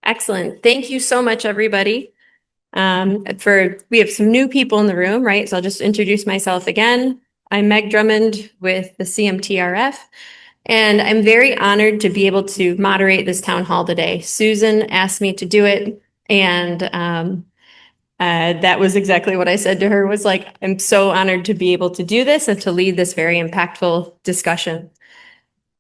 Excellent. Thank you so much, everybody. We have some new people in the room, right? So I'll just introduce myself again. I'm Meg Drummond with the CMTRF, and I'm very honored to be able to moderate this town hall today. Susan asked me to do it, and that was exactly what I said to her, was like, I'm so honored to be able to do this and to lead this very impactful discussion.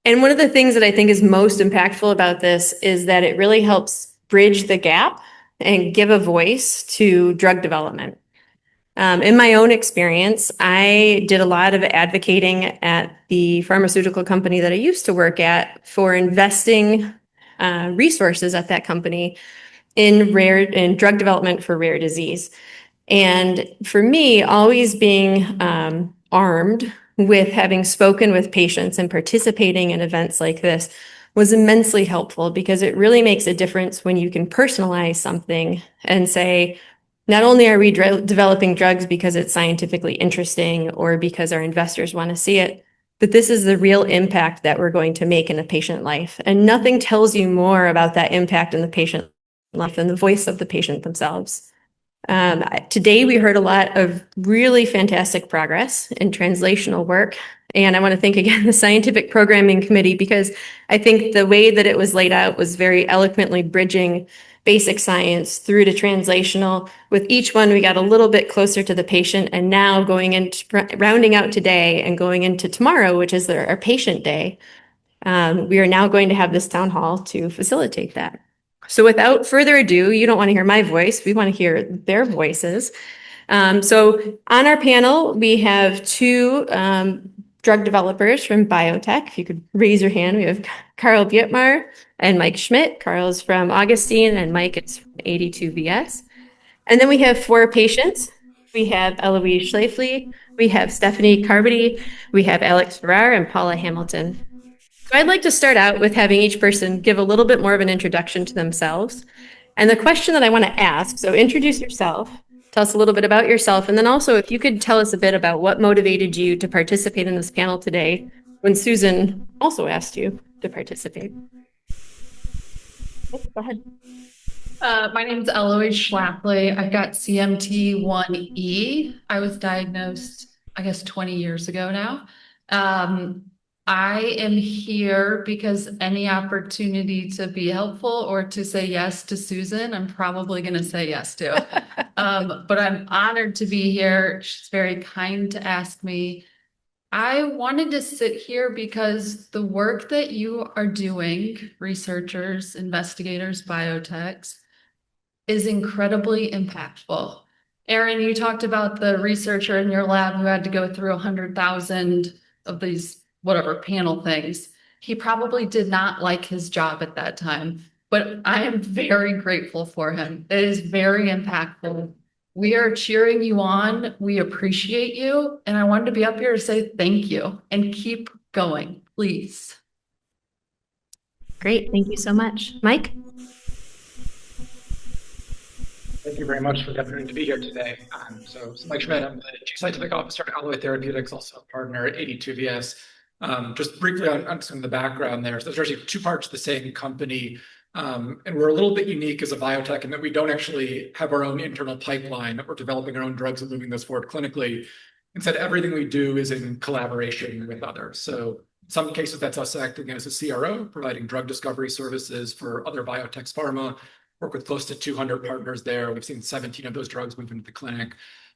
And one of the things that I think is most impactful about this is that it really helps bridge the gap and give a voice to drug development. In my own experience, I did a lot of advocating at the pharmaceutical company that I used to work at for investing resources at that company in drug development for rare disease. And for me, always being armed with having spoken with patients and participating in events like this was immensely helpful, because it really makes a difference when you can personalize something and say, not only are we developing drugs because it's scientifically interesting or because our investors want to see it, but this is the real impact that we're going to make in a patient life. And nothing tells you more about that impact in the patient life than the voice of the patient themselves. Today, we heard a lot of really fantastic progress in translational work. And I want to thank again the Scientific Programming Committee, because I think the way that it was laid out was very eloquently bridging basic science through to translational. With each one, we got a little bit closer to the patient. And now going into rounding out today and going into tomorrow, which is our patient day, we are now going to have this town hall to facilitate that. So without further ado, you don't want to hear my voice. We want to hear their voices. So on our panel, we have two drug developers from biotech. If you could raise your hand, we have Carl Bjartmar and Mike Schmidt. Carl is from Augustine and Mike is from 82VS. And then we have four patients. We have Eloise Schlafly, we have Stephanie Carmody, we have Alex Ferrara, and Paula Hamilton. So I'd like to start out with having each person give a little bit more of an introduction to themselves. And the question that I want to ask, so introduce yourself, tell us a little bit about yourself, and then also if you could tell us a bit about what motivated you to participate in this panel today when Susan also asked you to participate. Go ahead. My name is Eloise Schlafly. I've got CMT1E. I was diagnosed, I guess, 20 years ago now. I am here because any opportunity to be helpful or to say yes to Susan, I'm probably going to say yes to. But I'm honored to be here. She's very kind to ask me. I wanted to sit here because the work that you are doing, researchers, investigators, biotechs, is incredibly impactful. Erin, you talked about the researcher in your lab who had to go through 100,000 of these whatever panel things. He probably did not like his job at that time, but I am very grateful for him. It is very impactful. We are cheering you on. We appreciate you. And I wanted to be up here to say thank you and keep going, please. Great. Thank you so much. Mike? Thank you very much for the opportunity to be here today. So Mike Schmidt, I'm the Chief Scientific Officer at Therapeutics, also a partner at 82VS. Just briefly on some of the background there. So there's actually two parts of the same company. And we're a little bit unique as a biotech in that we don't actually have our own internal pipeline, that we're developing our own drugs and moving those forward clinically. Instead, everything we do is in collaboration with others. So in some cases, that's us acting as a CRO, providing drug discovery services for other biotechs, pharma, work with close to 200 partners there. We've seen 17 of those drugs move into the clinic.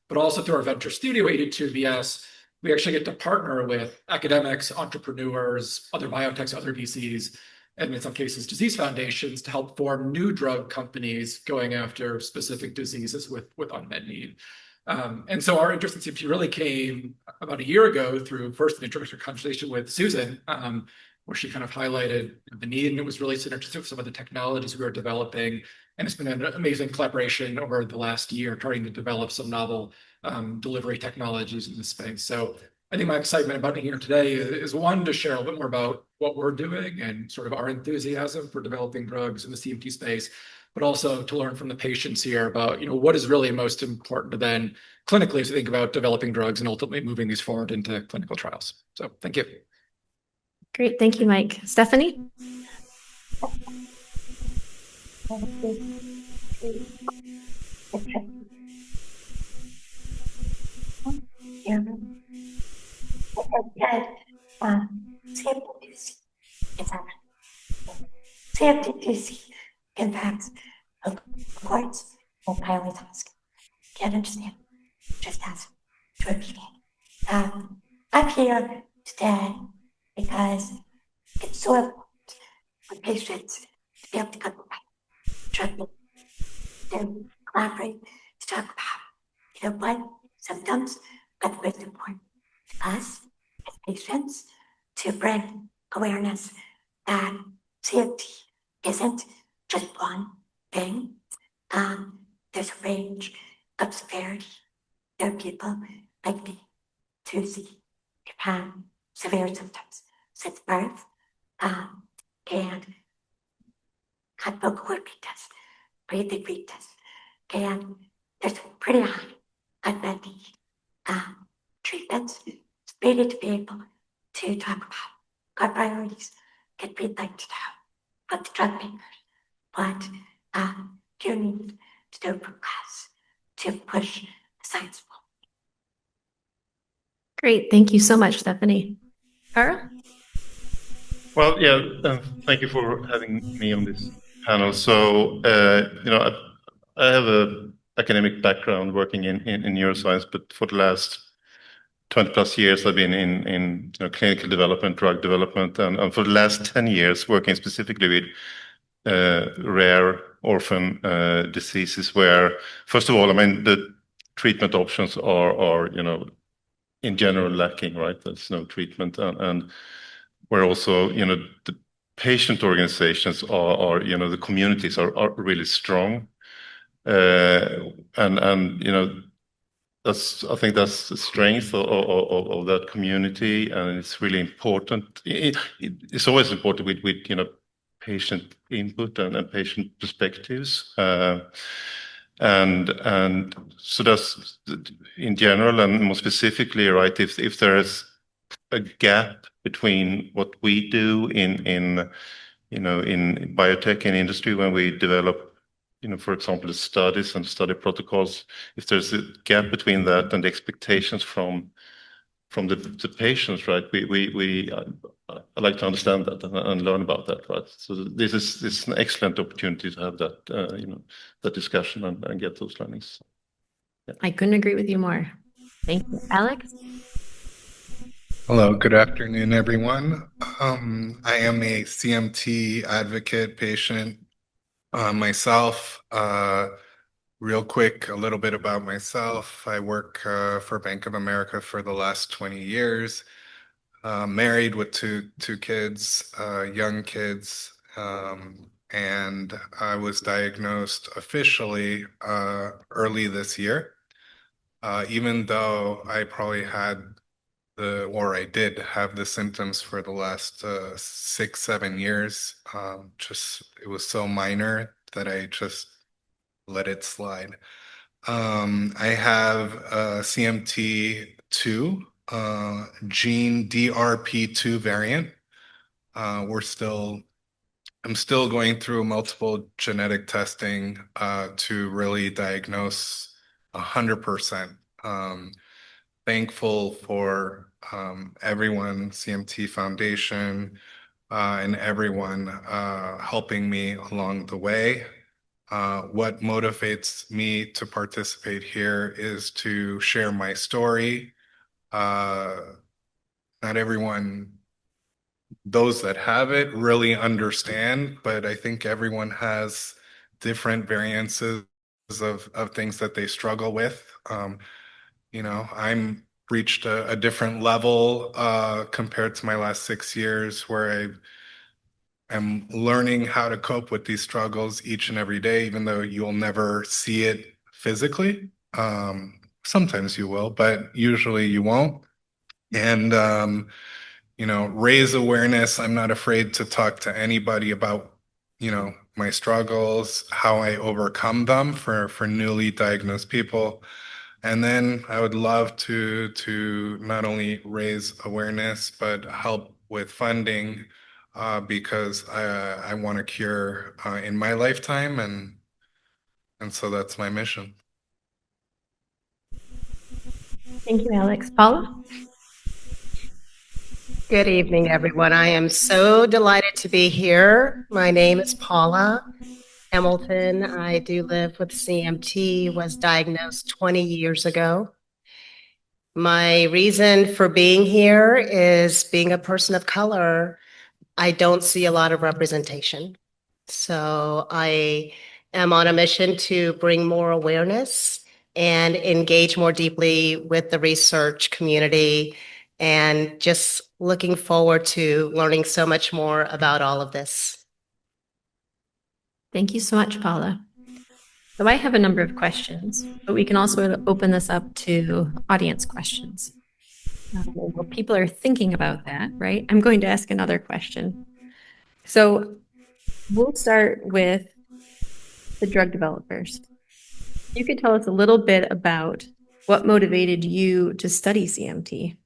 But also through our venture studio, 82VS, we actually get to partner with academics, entrepreneurs, other biotechs, other VCs, and in some cases, disease foundations to help form new drug companies going after specific diseases with unmet need. And so our interest in CMT really came about a year ago through first an introductory conversation with Susan, where she kind of highlighted the need, and it was really synergistic with some of the technologies we were developing. And it's been an amazing collaboration over the last year, trying to develop some novel delivery technologies in this space. So I think my excitement about being here today is one, to share a little bit more about what we're doing and sort of our enthusiasm for developing drugs in the CMT space, but also to learn from the patients here about, what is really most important to them clinically as we think about developing drugs and ultimately moving these forward into clinical trials. So thank you. Great. Thank you, Mike. Stephanie? CMTC impacts reports or pilot task. Can't understand. Just ask to repeat it. I'm here today because it's so important for patients to be able to come by treatment and collaborate to talk about, what symptoms are the most important to us as patients to bring awareness that CMT isn't just one thing. There's a range of severity. There are people like me, Susie, who've had severe symptoms since birth, and had vocal cord weakness, breathing weakness, and there's pretty high unmet need. Treatments needed to be able to talk about our priorities, and we'd like to know what the drug makers, what you need to do progress to push the science forward. Great. Thank you so much, Stephanie. Tara? Well, yeah, thank you for having me on this panel. So, I have an academic background working in neuroscience, but for the last 20 plus years, I've been in clinical development, drug development, and for the last 10 years, working specifically with rare orphan diseases where, first of all, I mean, the treatment options are in general lacking, right? There's no treatment, and where also, the patient organizations are the communities are really strong. And I think that's the strength of that community, and it's really important. It's always important with patient input and patient perspectives. And so that's in general, and more specifically, right? If there is a gap between what we do in biotech and industry when we develop, for example, the studies and study protocols, if there's a gap between that and the expectations from the patients, right? I like to understand that and learn about that, right? So this is an excellent opportunity to have that that discussion and get those learnings. Yeah. I couldn't agree with you more. Thank you. Alex? Hello, good afternoon, everyone. I am a CMT advocate patient myself. Real quick, a little bit about myself. I work for Bank of America for the last 20 years. Married with two kids, young kids, and I was diagnosed officially early this year. Even though I probably had I did have the symptoms for the last 6-7 years. It was so minor that I just let it slide. I have CMT2 gene DRP2 variant. I'm still going through multiple genetic testing to really diagnose 100%. Thankful for everyone, CMT Foundation, and everyone helping me along the way. What motivates me to participate here is to share my story. Not everyone, those that have it, really understand, but I think everyone has different variances of things that they struggle with. I'm reached a different level compared to my last 6 years where I am learning how to cope with these struggles each and every day, even though you'll never see it physically. Sometimes you will, but usually you won't. And, raise awareness. I'm not afraid to talk to anybody about, my struggles, how I overcome them for newly diagnosed people. And then I would love to not only raise awareness, but help with funding because I want a cure in my lifetime, and so that's my mission. Thank you, Alex. Paula? Good evening, everyone. I am so delighted to be here. My name is Paula Hamilton. I do live with CMT, was diagnosed 20 years ago. My reason for being here is being a person of color. I don't see a lot of representation. So I am on a mission to bring more awareness and engage more deeply with the research community, and just looking forward to learning so much more about all of this. Thank you so much, Paula. So I have a number of questions, but we can also open this up to audience questions. While people are thinking about that, right? I'm going to ask another question. So we'll start with the drug developers. You could tell us a little bit about what motivated you to study CMT,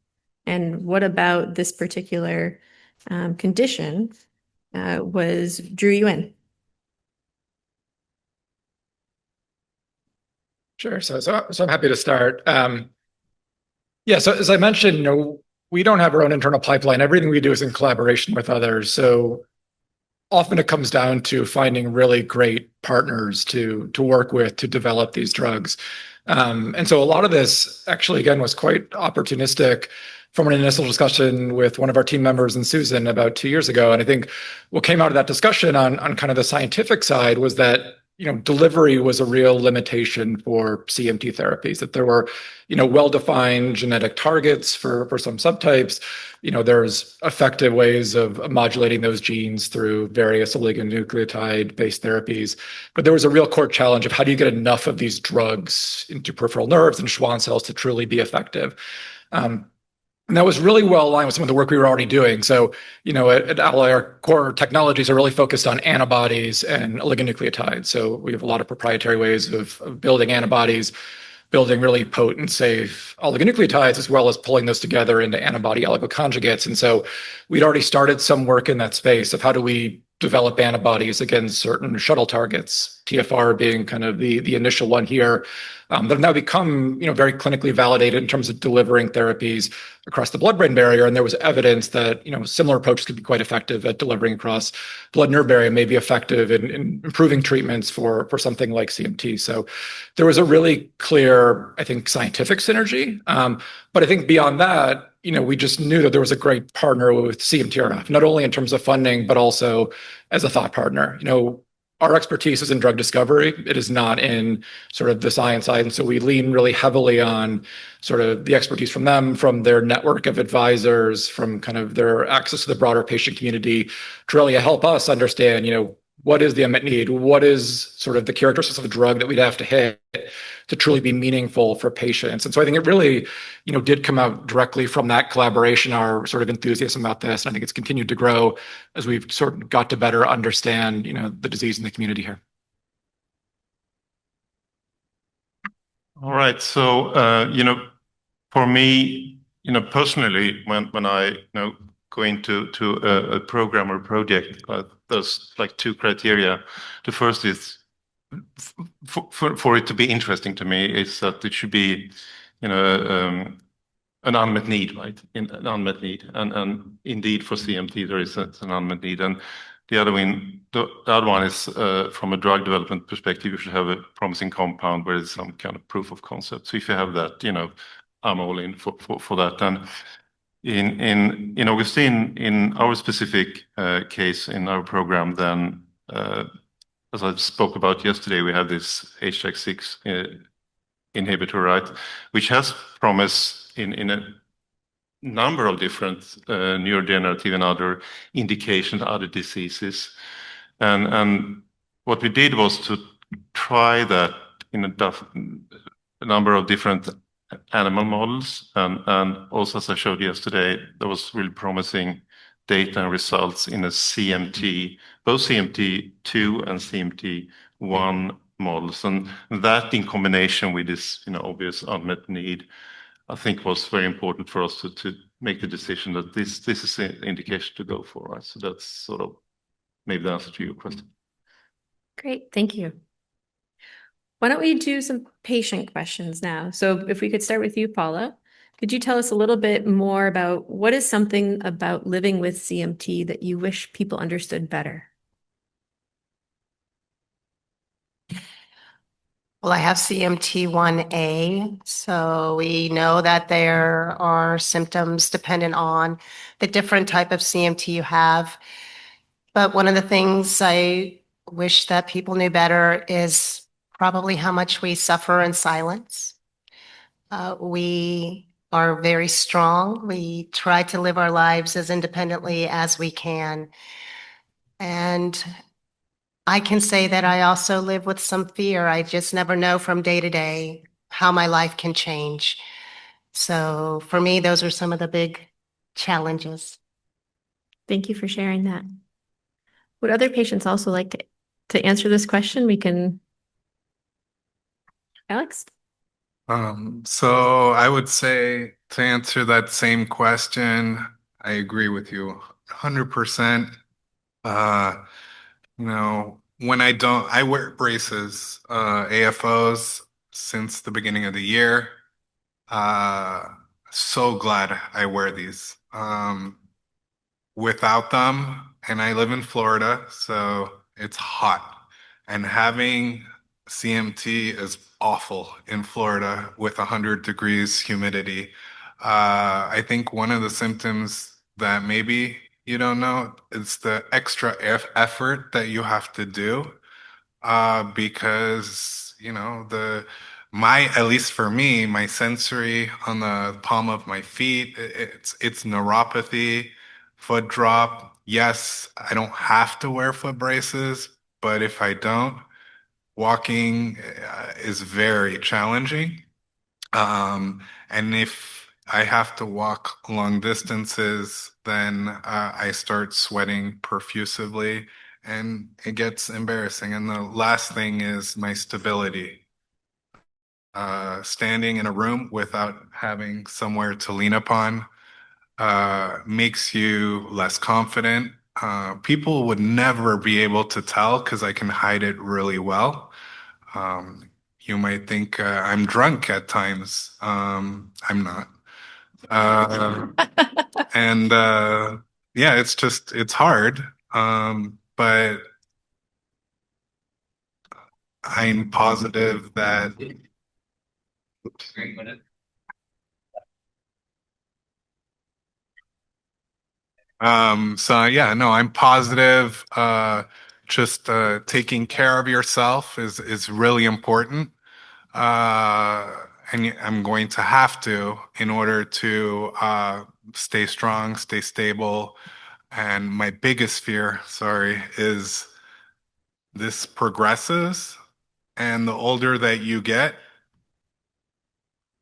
and what about this particular condition drew you in? Sure. So I'm happy to start. Yeah. So as I mentioned, we don't have our own internal pipeline. Everything we do is in collaboration with others. So often it comes down to finding really great partners to work with to develop these drugs. And so a lot of this actually, again, was quite opportunistic from an initial discussion with one of our team members and Susan about 2 years ago. And I think what came out of that discussion on kind of the scientific side was that delivery was a real limitation for CMT therapies, that there were, well-defined genetic targets for some subtypes. There's effective ways of modulating those genes through various oligonucleotide-based therapies. But there was a real core challenge of how do you get enough of these drugs into peripheral nerves and Schwann cells to truly be effective. And that was really well aligned with some of the work we were already doing. So, at Alloy, our core technologies are really focused on antibodies and oligonucleotides. So we have a lot of proprietary ways of building antibodies, building really potent, safe oligonucleotides, as well as pulling those together into antibody oligoconjugates. And so we'd already started some work in that space of how do we develop antibodies against certain shuttle targets, TFR being kind of the initial one here, that have now become very clinically validated in terms of delivering therapies across the blood-brain barrier. And there was evidence that similar approaches could be quite effective at delivering across blood-nerve barrier, may be effective in improving treatments for something like CMT. So there was a really clear, I think, scientific synergy. But I think beyond that, we just knew that there was a great partner with CMTRF, not only in terms of funding, but also as a thought partner. Our expertise is in drug discovery. It is not in sort of the science side. And so we lean really heavily on sort of the expertise from them, from their network of advisors, from kind of their access to the broader patient community to really help us understand, what is the unmet need? What is sort of the characteristics of a drug that we'd have to hit to truly be meaningful for patients? And so I think it really, did come out directly from that collaboration, our sort of enthusiasm about this. And I think it's continued to grow as we've sort of got to better understand, the disease in the community here. All right. So, for me, personally, when I, go into a program or project, there's like two criteria. The first is for it to be interesting to me is that it should be, an unmet need, right? An unmet need, and indeed for CMT there is an unmet need. And the other one is from a drug development perspective, you should have a promising compound where there's some kind of proof of concept. So if you have that, I'm all in for that. And in Augustine, in our specific case in our program, then as I spoke about yesterday, we have this HDAC6 inhibitor, right, which has promise in a number of different neurodegenerative and other indications, other diseases. And what we did was to try that in a number of different animal models. And also, as I showed yesterday, there was really promising data and results in a CMT, both CMT2 and CMT1 models. And that in combination with this, obvious unmet need I think was very important for us to make the decision that this is an indication to go for, right? So that's sort of maybe the answer to your question. Great, thank you. Why don't we do some patient questions now? So if we could start with you, Paula, could you tell us a little bit more about what is something about living with CMT that you wish people understood better? Well, I have CMT1A, so we know that there are symptoms dependent on the different type of CMT you have. But one of the things I wish that people knew better is probably how much we suffer in silence. We are very strong. We try to live our lives as independently as we can. And I can say that I also live with some fear. I just never know from day to day how my life can change. So for me, those are some of the big challenges. Thank you for sharing that. Would other patients also like to answer this question? We can. Alex? So I would say to answer that same question, I agree with you 100%. When I wear braces, AFOs since the beginning of the year. So glad I wear these. Without them, and I live in Florida, so it's hot. And having CMT is awful in Florida with 100 degrees humidity. I think one of the symptoms that maybe you don't know is the extra effort that you have to do because at least for me, my sensory on the palm of my feet, it's neuropathy, foot drop. Yes, I don't have to wear foot braces, but if I don't, walking is very challenging. And if I have to walk long distances, then I start sweating profusely and it gets embarrassing. And the last thing is my stability. Standing in a room without having somewhere to lean upon makes you less confident. People would never be able to tell because I can hide it really well. You might think I'm drunk at times. I'm not. And yeah, it's hard. But I'm positive that. Oops, wait a minute. So yeah, no, I'm positive. Just taking care of yourself is really important. And I'm going to have to in order to stay strong, stay stable. And my biggest fear, sorry, is this progresses, and the older that you get,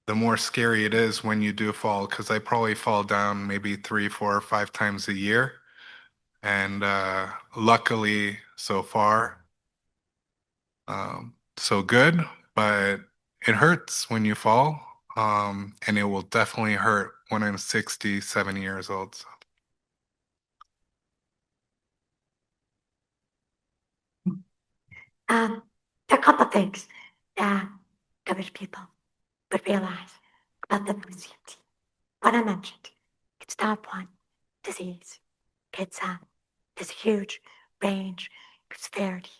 the more scary it is when you do fall, because I probably fall down maybe 3, 4, or 5 times a year. And luckily, so far, so good, but it hurts when you fall. And it will definitely hurt when I'm 67 years old. So. There are a couple things that Jewish people would realize about living with CMT. What I mentioned, it's not one disease. There's a huge range of severity.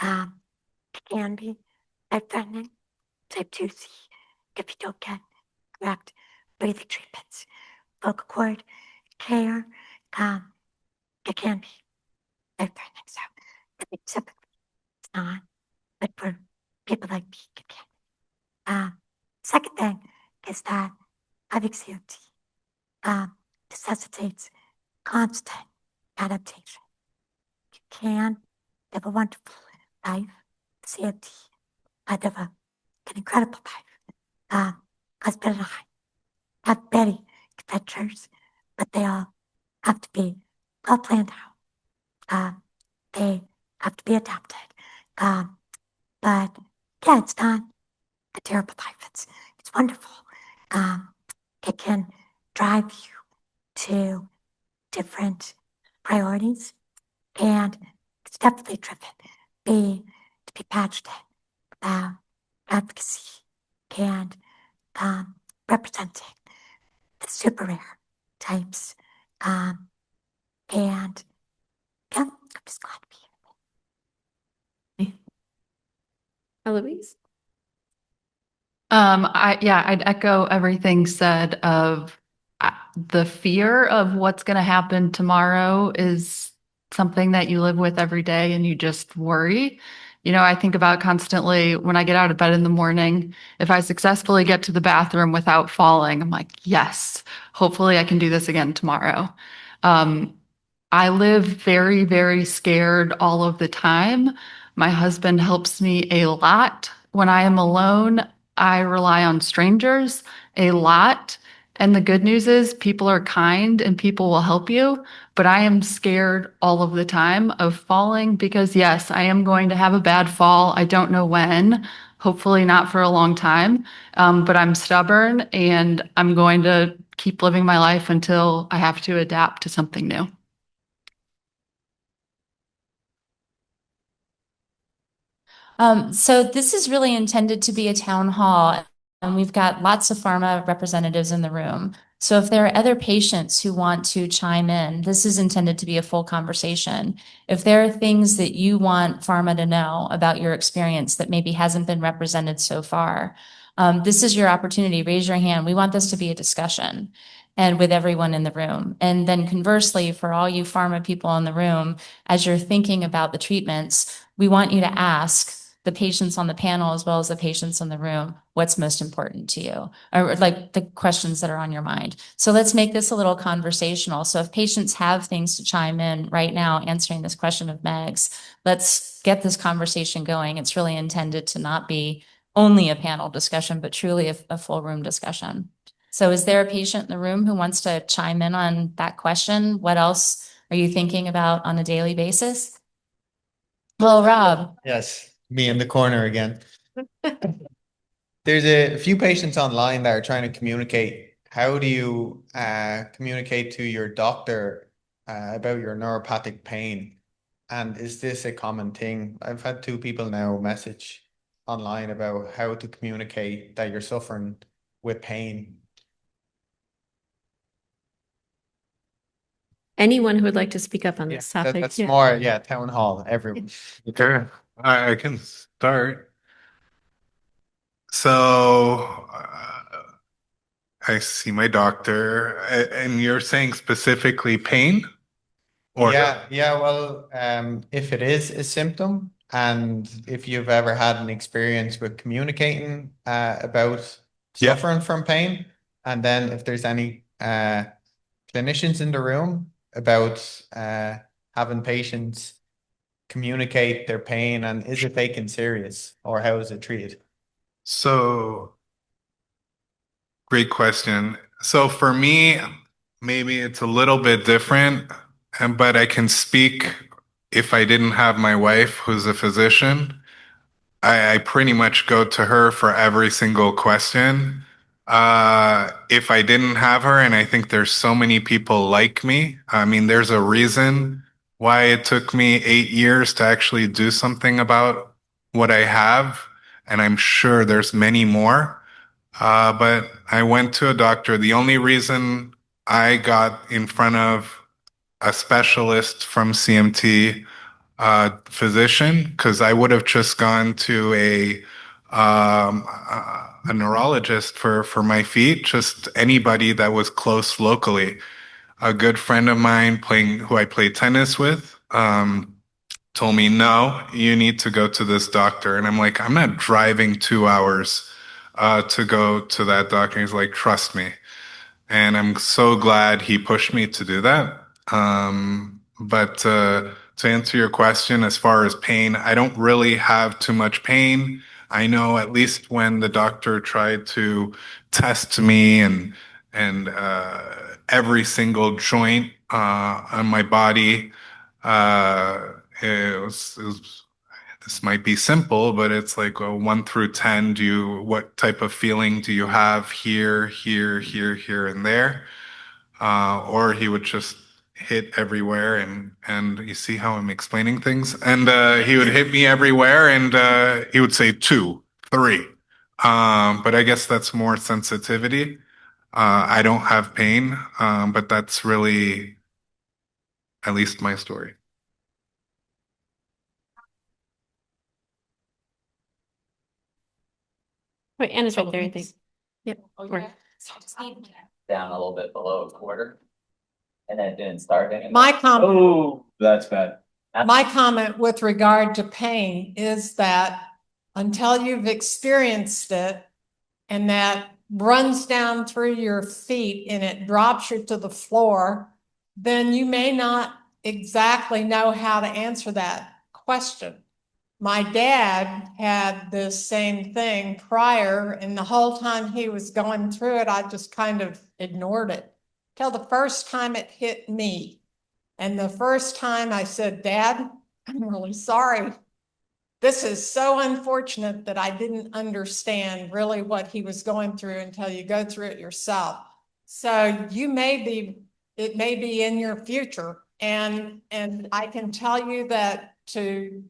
It can be life-threatening, type 2C, if you don't get correct breathing treatments. Vocal cord care, it can be life-threatening. So typically it's not, but for people like me, it can. Second thing is that having CMT necessitates constant adaptation. You can live a wonderful life, CMT. I live an incredible life. Husband and I have many adventures, but they all have to be well planned out. They have to be adapted. But yeah, it's not a terrible life. It's wonderful. it can drive you to different priorities, and it's definitely driven to be passionate about advocacy and representing the super rare types. And yeah, I'm just glad to be here. Eloise? I'd echo everything said of the fear of what's going to happen tomorrow is something that you live with every day and you just worry. I think about constantly when I get out of bed in the morning, if I successfully get to the bathroom without falling, I'm like, yes, hopefully I can do this again tomorrow. I live very, very scared all of the time. My husband helps me a lot. When I am alone, I rely on strangers a lot. And the good news is people are kind and people will help you. But I am scared all of the time of falling because, yes, I am going to have a bad fall. I don't know when, hopefully not for a long time. But I'm stubborn and I'm going to keep living my life until I have to adapt to something new. So this is really intended to be a town hall, and we've got lots of pharma representatives in the room. So if there are other patients who want to chime in, this is intended to be a full conversation. If there are things that you want pharma to know about your experience that maybe hasn't been represented so far, this is your opportunity. Raise your hand. We want this to be a discussion and with everyone in the room. And then conversely, for all you pharma people in the room, as you're thinking about the treatments, we want you to ask the patients on the panel as well as the patients in the room what's most important to you, or like the questions that are on your mind. So let's make this a little conversational. So if patients have things to chime in right now answering this question of Meg's, let's get this conversation going. It's really intended to not be only a panel discussion, but truly a full room discussion. So is there a patient in the room who wants to chime in on that question? What else are you thinking about on a daily basis? Well, Rob. Yes, me in the corner again. There's a few patients online that are trying to communicate. How do you communicate to your doctor about your neuropathic pain? And is this a common thing? I've had two people now message online about how to communicate that you're suffering with pain. Anyone who would like to speak up on Yeah, this topic? that's more, town hall, everyone. Okay, I can start. So I see my doctor, and you're saying specifically pain? Or Well, if it is a symptom, and if you've ever had an experience with communicating about suffering from pain, and then if there's any clinicians in the room about having patients communicate their pain, and is it taken serious or how is it treated? So, great question. So for me, maybe it's a little bit different, but I can speak if I didn't have my wife, who's a physician. I pretty much go to her for every single question. If I didn't have her, and I think there's so many people like me, I mean, there's a reason why it took me 8 years to actually do something about what I have, and I'm sure there's many more. But I went to a doctor. The only reason I got in front of a specialist from CMT physician, because I would have just gone to a neurologist for my feet, just anybody that was close locally. A good friend of mine who I play tennis with, told me, no, you need to go to this doctor. And I'm like, I'm not driving 2 hours to go to that doctor. He's like, trust me. And I'm so glad he pushed me to do that. But to answer your question, as far as pain, I don't really have too much pain. I know at least when the doctor tried to test me and every single joint on my body, it was this might be simple, but it's like a 1 through 10. What type of feeling do you have here, here, here, here, and there? Or he would just hit everywhere, and you see how I'm explaining things? And he would hit me everywhere, and he would say 2, 3. But I guess that's more sensitivity. I don't have pain, but that's really at least my story. Wait, Anna's right there, I think. Yep. Or- Down a little bit below a quarter. And then it didn't start anymore. My comment, Oh, that's bad. my comment with regard to pain is that until you've experienced it and that runs down through your feet and it drops you to the floor, then you may not exactly know how to answer that question. My dad had this same thing prior, and the whole time he was going through it, I just kind of ignored it till the first time it hit me. And the first time I said, Dad, I'm really sorry. This is so unfortunate that I didn't understand really what he was going through until you go through it yourself. So it may be in your future. And I can tell you that to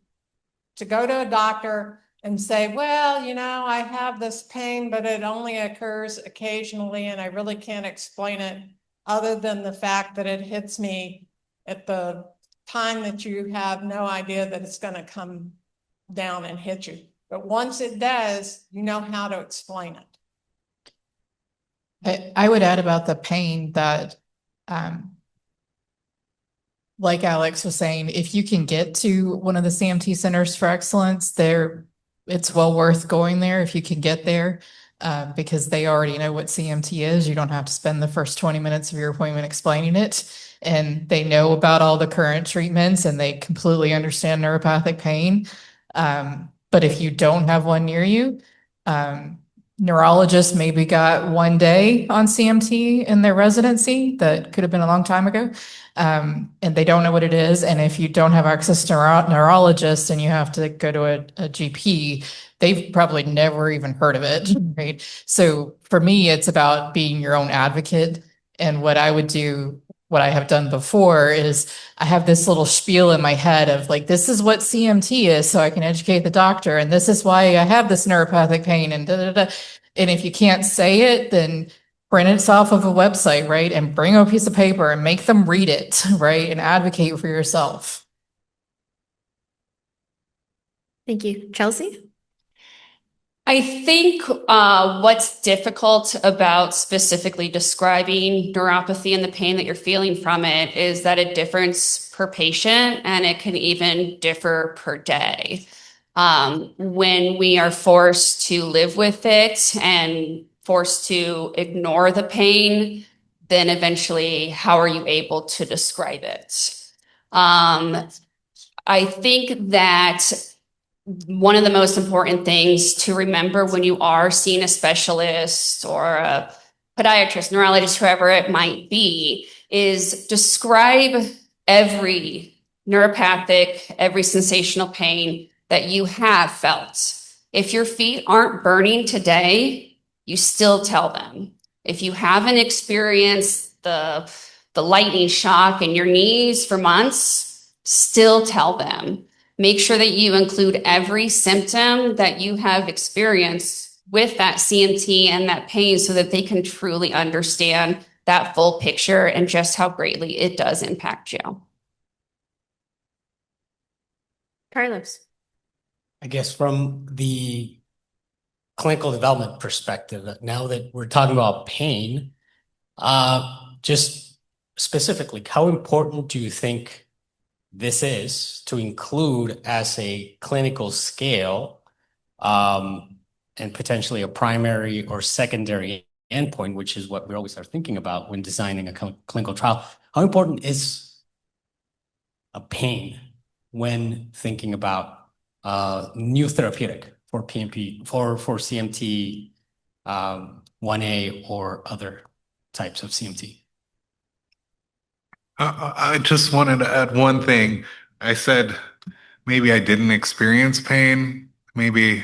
go to a doctor and say, well, you know, I have this pain, but it only occurs occasionally and I really can't explain it other than the fact that it hits me at the time that you have no idea that it's going to come down and hit you. But once it does, you know how to explain it. I would add about the pain that, like Alex was saying, if you can get to one of the CMT Centers for Excellence, it's well worth going there if you can get there, because they already know what CMT is. You don't have to spend the first 20 minutes of your appointment explaining it. And they know about all the current treatments and they completely understand neuropathic pain. But if you don't have one near you, neurologists maybe got 1 day on CMT in their residency. That could have been a long time ago. And they don't know what it is. And if you don't have access to neurologists and you have to go to a GP, they've probably never even heard of it, right? So for me, it's about being your own advocate. And what I would do, what I have done before, is I have this little spiel in my head of like, this is what CMT is, so I can educate the doctor. And this is why I have this neuropathic pain and da, da, da. And if you can't say it, then print it off of a website, right? And bring a piece of paper and make them read it, right? And advocate for yourself. Thank you. Chelsea? I think what's difficult about specifically describing neuropathy and the pain that you're feeling from it is that it differs per patient and it can even differ per day. When we are forced to live with it and forced to ignore the pain, then eventually how are you able to describe it? I think that one of the most important things to remember when you are seeing a specialist or a podiatrist, neurologist, whoever it might be, is describe every neuropathic, every sensational pain that you have felt. If your feet aren't burning today, you still tell them. If you haven't experienced the lightning shock in your knees for months, still tell them. Make sure that you include every symptom that you have experienced with that CMT and that pain so that they can truly understand that full picture and just how greatly it does impact you. Carlos? I guess from the clinical development perspective, now that we're talking about pain, just specifically, how important do you think this is to include as a clinical scale, and potentially a primary or secondary endpoint, which is what we always are thinking about when designing a clinical trial? How important is a pain when thinking about new therapeutic for PMP, for CMT 1A or other types of CMT? I just wanted to add one thing. I said maybe I didn't experience pain. Maybe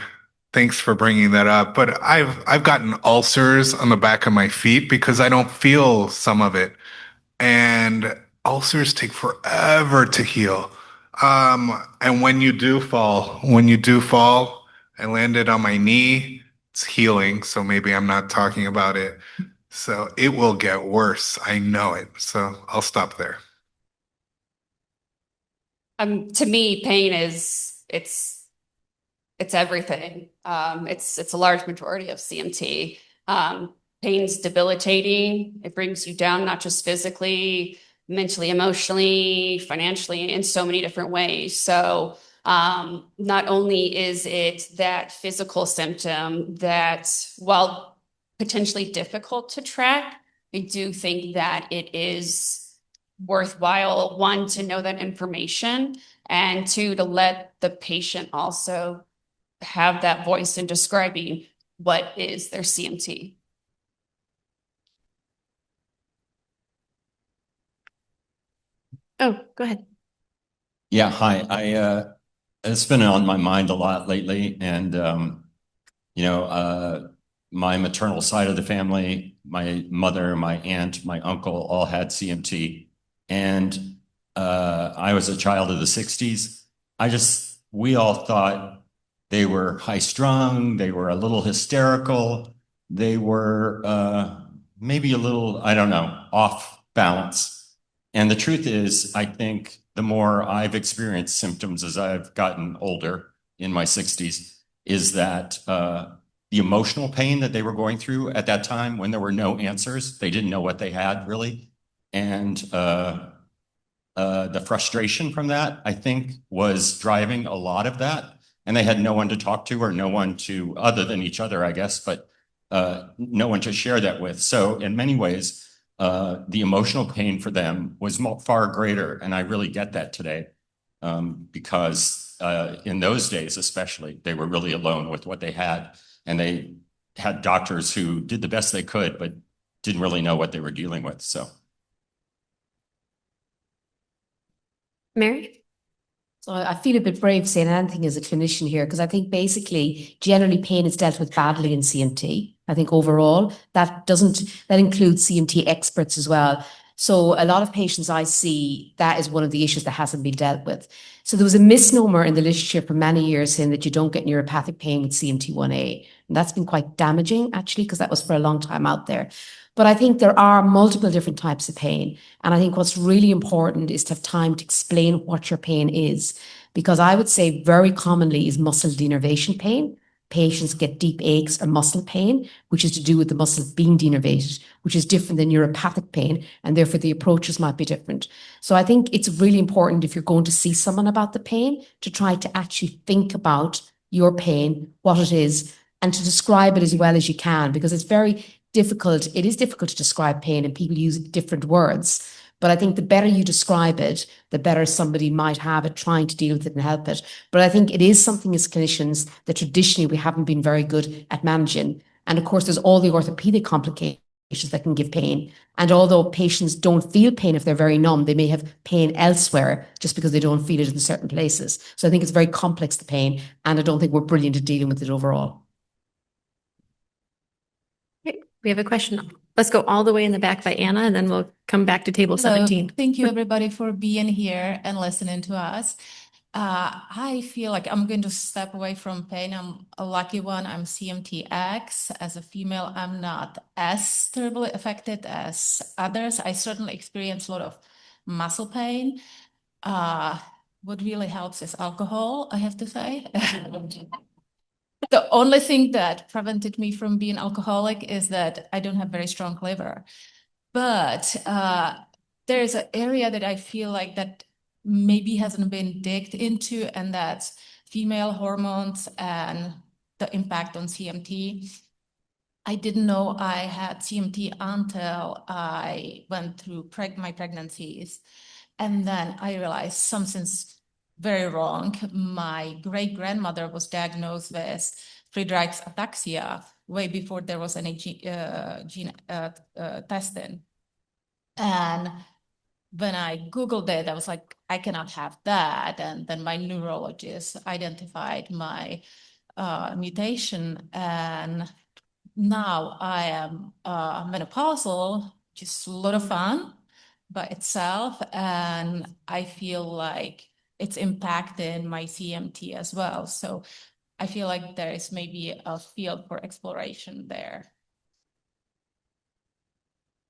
thanks for bringing that up. But I've gotten ulcers on the back of my feet because I don't feel some of it. And ulcers take forever to heal. And when you do fall, I landed on my knee. It's healing, so maybe I'm not talking about it. So it will get worse. I know it. So I'll stop there. To me, pain is it's everything. It's a large majority of CMT. Pain's debilitating. It brings you down, not just physically, mentally, emotionally, financially, in so many different ways. So not only is it that physical symptom that, while potentially difficult to track, I do think that it is worthwhile, one, to know that information, and two, to let the patient also have that voice in describing what is their CMT. Oh, go ahead. Yeah, hi. It's been on my mind a lot lately, and my maternal side of the family, my mother, my aunt, my uncle all had CMT, and I was a child of the '60s. We all thought they were high strung, they were a little hysterical, they were maybe a little, I don't know, off balance. And the truth is, I think the more I've experienced symptoms as I've gotten older in my 60s, is that the emotional pain that they were going through at that time when there were no answers, they didn't know what they had really. And the frustration from that, I think, was driving a lot of that. And they had no one to talk to or no one to, other than each other, I guess, but no one to share that with. So in many ways, the emotional pain for them was far greater. And I really get that today because in those days, especially, they were really alone with what they had. And they had doctors who did the best they could, but didn't really know what they were dealing with. So. Mary? So I feel a bit brave saying anything as a clinician here, because I think basically generally pain is dealt with badly in CMT. I think overall that includes CMT experts as well. So a lot of patients I see, that is one of the issues that hasn't been dealt with. So there was a misnomer in the literature for many years saying that you don't get neuropathic pain with CMT1A. And that's been quite damaging actually, because that was for a long time out there. But I think there are multiple different types of pain. And I think what's really important is to have time to explain what your pain is. Because I would say very commonly is muscle denervation pain. Patients get deep aches or muscle pain, which is to do with the muscles being denervated, which is different than neuropathic pain. And therefore the approaches might be different. So I think it's really important if you're going to see someone about the pain to try to actually think about your pain, what it is, and to describe it as well as you can, because it's very difficult. It is difficult to describe pain and people use different words. But I think the better you describe it, the better somebody might have it trying to deal with it and help it. But I think it is something as clinicians that traditionally we haven't been very good at managing. And of course, there's all the orthopedic complications that can give pain. And although patients don't feel pain if they're very numb, they may have pain elsewhere just because they don't feel it in certain places. So I think it's very complex, the pain, and I don't think we're brilliant at dealing with it overall. We have a question. Let's go all the way in the back by Anna, and then we'll come back to table 17. Thank you, everybody, for being here and listening to us. I feel like I'm going to step away from pain. I'm a lucky one. I'm CMTX. As a female, I'm not as terribly affected as others. I certainly experience a lot of muscle pain. What really helps is alcohol, I have to say. The only thing that prevented me from being alcoholic is that I don't have very strong liver. But there's an area that I feel like that maybe hasn't been digged into, and that's female hormones and the impact on CMT. I didn't know I had CMT until I went through my pregnancies. And then I realized something's very wrong. My great-grandmother was diagnosed with Friedreich's ataxia way before there was any gene testing. And when I Googled it, I was like, I cannot have that. And then my neurologist identified my mutation. And now I am menopausal, which is a lot of fun by itself. And I feel like it's impacted my CMT as well. So I feel like there is maybe a field for exploration there.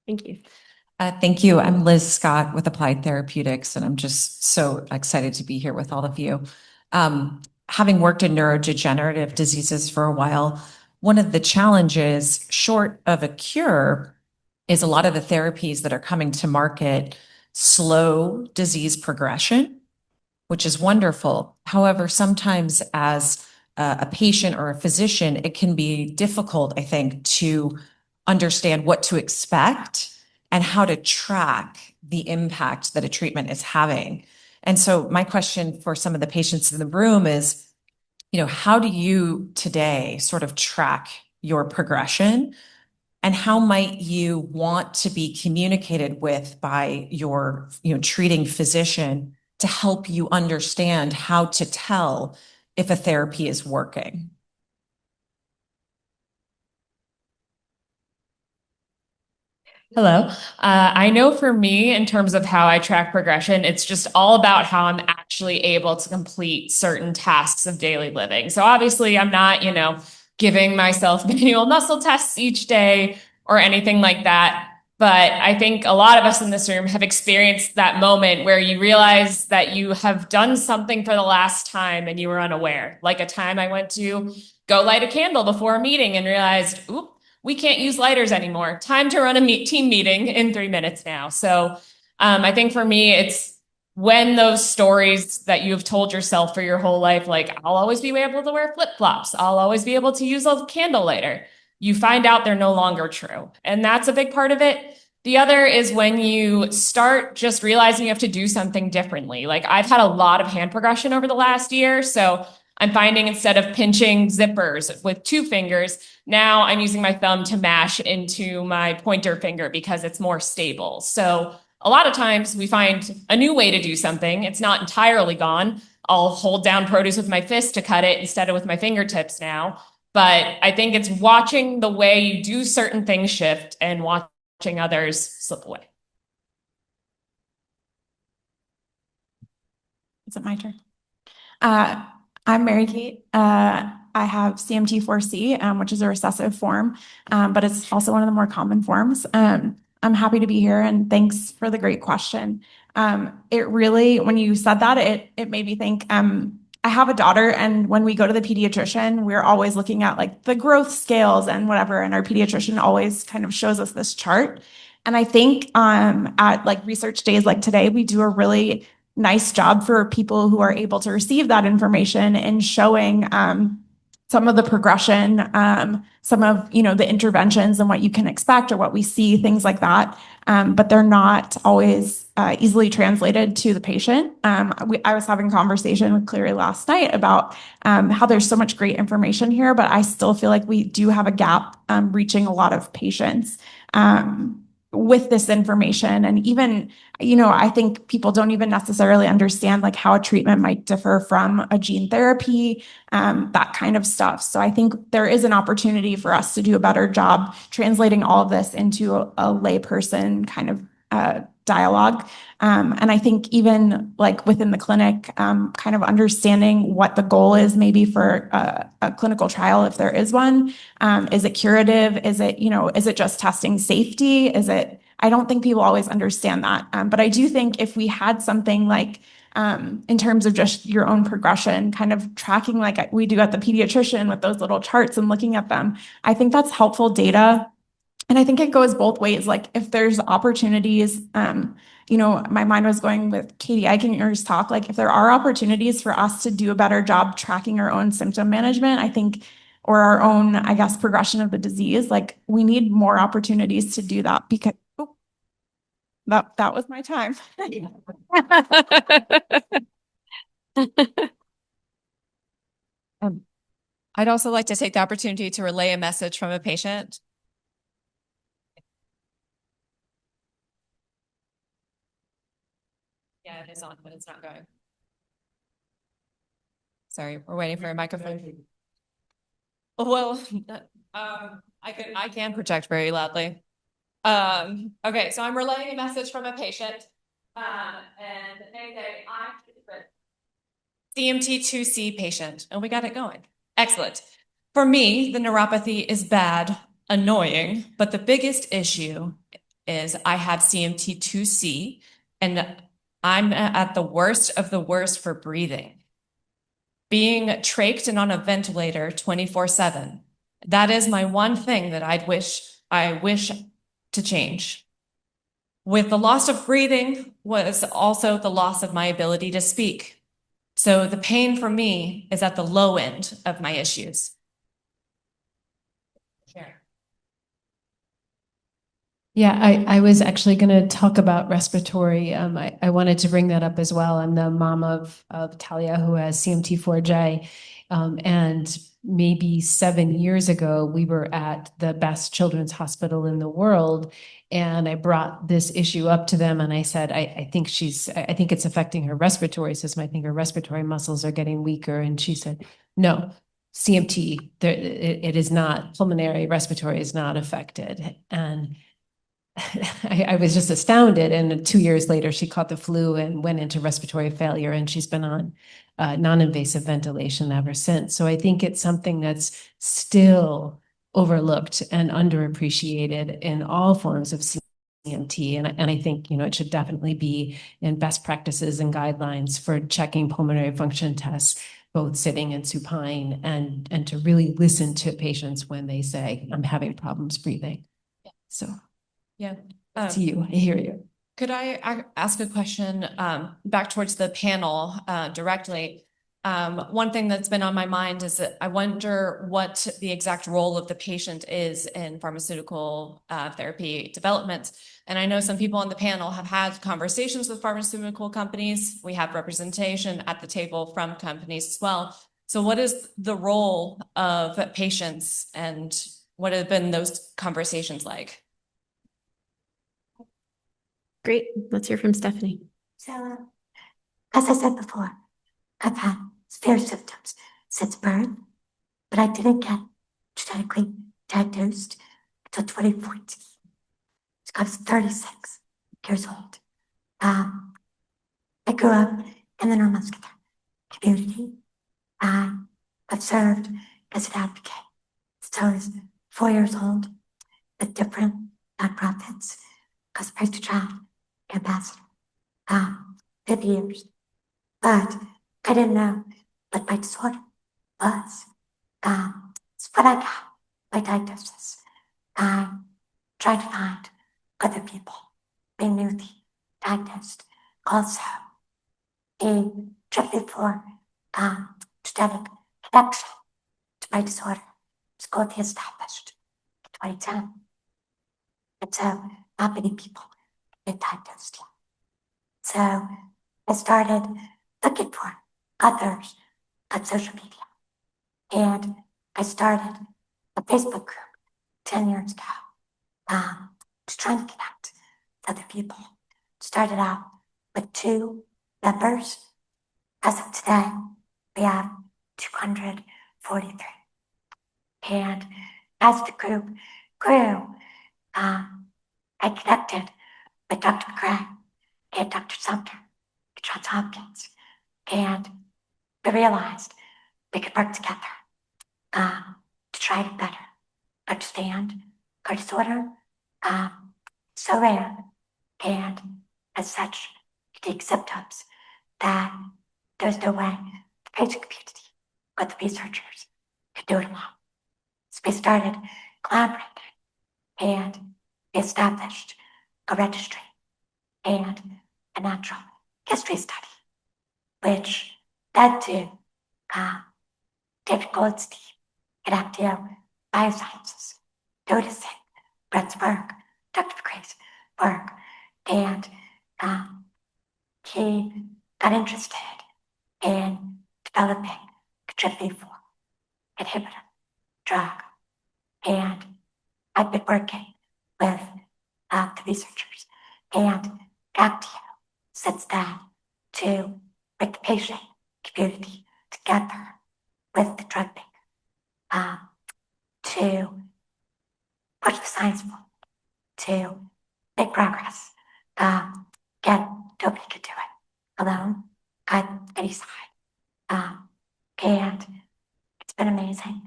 Thank you. Thank you. I'm Liz Scott with Applied Therapeutics, and I'm just so excited to be here with all of you. Having worked in neurodegenerative diseases for a while, one of the challenges, short of a cure, is a lot of the therapies that are coming to market slow disease progression, which is wonderful. However, sometimes as a patient or a physician, it can be difficult, I think, to understand what to expect and how to track the impact that a treatment is having. And so my question for some of the patients in the room is, how do you today sort of track your progression? And how might you want to be communicated with by your, treating physician to help you understand how to tell if a therapy is working? Hello. I know for me, in terms of how I track progression, it's just all about how I'm actually able to complete certain tasks of daily living. So obviously, I'm not, giving myself manual muscle tests each day or anything like that. But I think a lot of us in this room have experienced that moment where you realize that you have done something for the last time and you were unaware. Like a time I went to go light a candle before a meeting and realized, oop, we can't use lighters anymore. Time to run a team meeting in 3 minutes now. So I think for me, it's when those stories that you've told yourself for your whole life, like I'll always be able to wear flip-flops, I'll always be able to use a candle lighter, you find out they're no longer true. And that's a big part of it. The other is when you start just realizing you have to do something differently. Like I've had a lot of hand progression over the last year. So I'm finding instead of pinching zippers with 2 fingers, now I'm using my thumb to mash into my pointer finger because it's more stable. So a lot of times we find a new way to do something. It's not entirely gone. I'll hold down produce with my fist to cut it instead of with my fingertips now. But I think it's watching the way you do certain things shift and watching others slip away. Is it my turn? I'm Mary Kate. I have CMT4C, which is a recessive form, but it's also one of the more common forms. I'm happy to be here and thanks for the great question. It really, when you said that, it made me think, I have a daughter, and when we go to the pediatrician, we're always looking at like the growth scales and whatever, and our pediatrician always kind of shows us this chart. And I think at like research days like today, we do a really nice job for people who are able to receive that information and showing some of the progression, some of the interventions and what you can expect or what we see, things like that. But they're not always easily translated to the patient. I was having a conversation with Clary last night about how there's so much great information here, but I still feel like we do have a gap reaching a lot of patients with this information. And even, I think people don't even necessarily understand like how a treatment might differ from a gene therapy, that kind of stuff. So I think there is an opportunity for us to do a better job translating all of this into a layperson kind of dialogue. And I think even like within the clinic, kind of understanding what the goal is maybe for a clinical trial, if there is one. Is it curative? Is it just testing safety? I don't think people always understand that. But I do think if we had something like, in terms of just your own progression, kind of tracking like we do at the pediatrician with those little charts and looking at them, I think that's helpful data. And I think it goes both ways. Like if there's opportunities, my mind was going with Katie Eichinger's talk, like if there are opportunities for us to do a better job tracking our own symptom management, I think, or our own, I guess, progression of the disease, like we need more opportunities to do that because that was my time. I'd also like to take the opportunity to relay a message from a patient. Sorry, we're waiting for a microphone. Well, I can project very loudly. Okay, so I'm relaying a message from a patient. And they say, I'm CMT2C patient, and we got it going. Excellent. For me, the neuropathy is bad, annoying, but the biggest issue is I have CMT2C, and I'm at the worst of the worst for breathing. Being trached and on a ventilator 24/7. That is my one thing that I wish to change. With the loss of breathing was also the loss of my ability to speak. So the pain for me is at the low end of my issues. Yeah, I was actually going to talk about respiratory. I wanted to bring that up as well. I'm the mom of Talia, who has CMT4J. And maybe 7 years ago, we were at the best children's hospital in the world. And I brought this issue up to them and I said, I think it's affecting her respiratory system. I think her respiratory muscles are getting weaker. And she said, no, CMT, it is not, pulmonary respiratory is not affected. And I was just astounded. And 2 years later, she caught the flu and went into respiratory failure. And she's been on non-invasive ventilation ever since. So I think it's something that's still overlooked and underappreciated in all forms of CMT. And I think, it should definitely be in best practices and guidelines for checking pulmonary function tests, both sitting and supine, and to really listen to patients when they say, I'm having problems breathing. So. Yeah. To you, I hear you. Could I ask a question back towards the panel directly? One thing that's been on my mind is that I wonder what the exact role of the patient is in pharmaceutical therapy development. And I know some people on the panel have had conversations with pharmaceutical companies. We have representation at the table from companies as well. So what is the role of patients and what have been those conversations like? Great. Let's hear from Stephanie. So, as I said before, I've had severe symptoms since birth, but I didn't get genetically diagnosed until 2014. So I was 36 years old. I grew up in the neuromuscular community. I've served as an advocate since I was 4 years old with different nonprofits, because Praise to Child ambassador, 50 years. But I didn't know what my disorder was. So when I got my diagnosis, I tried to find other people being newly diagnosed also. A for genetic connection to my disorder was going to be established in 2010. And so not many people been diagnosed yet. So I started looking for others on social media. And I started a Facebook group 10 years ago, just trying to connect with other people. Started out with 2 members. As of today, we have 243. And as the group grew, I connected with Dr. McGrath and Dr. Sumter at Johns Hopkins. And we realized we could work together to try to better understand our disorder. So rare and as such unique symptoms that there's no way the patient community or the researchers could do it alone. So we started collaborating and we established a registry and a natural history study, which led to David Goldstein at Actio Biosciences noticing Brett's work, Dr. McRae's work, and he got interested in developing a CYP4 inhibitor drug. And I've been working with the researchers and Actio since then to bring the patient community together with the drug maker to push the science forward, to make progress, get nobody could do it alone at any side. And it's been amazing.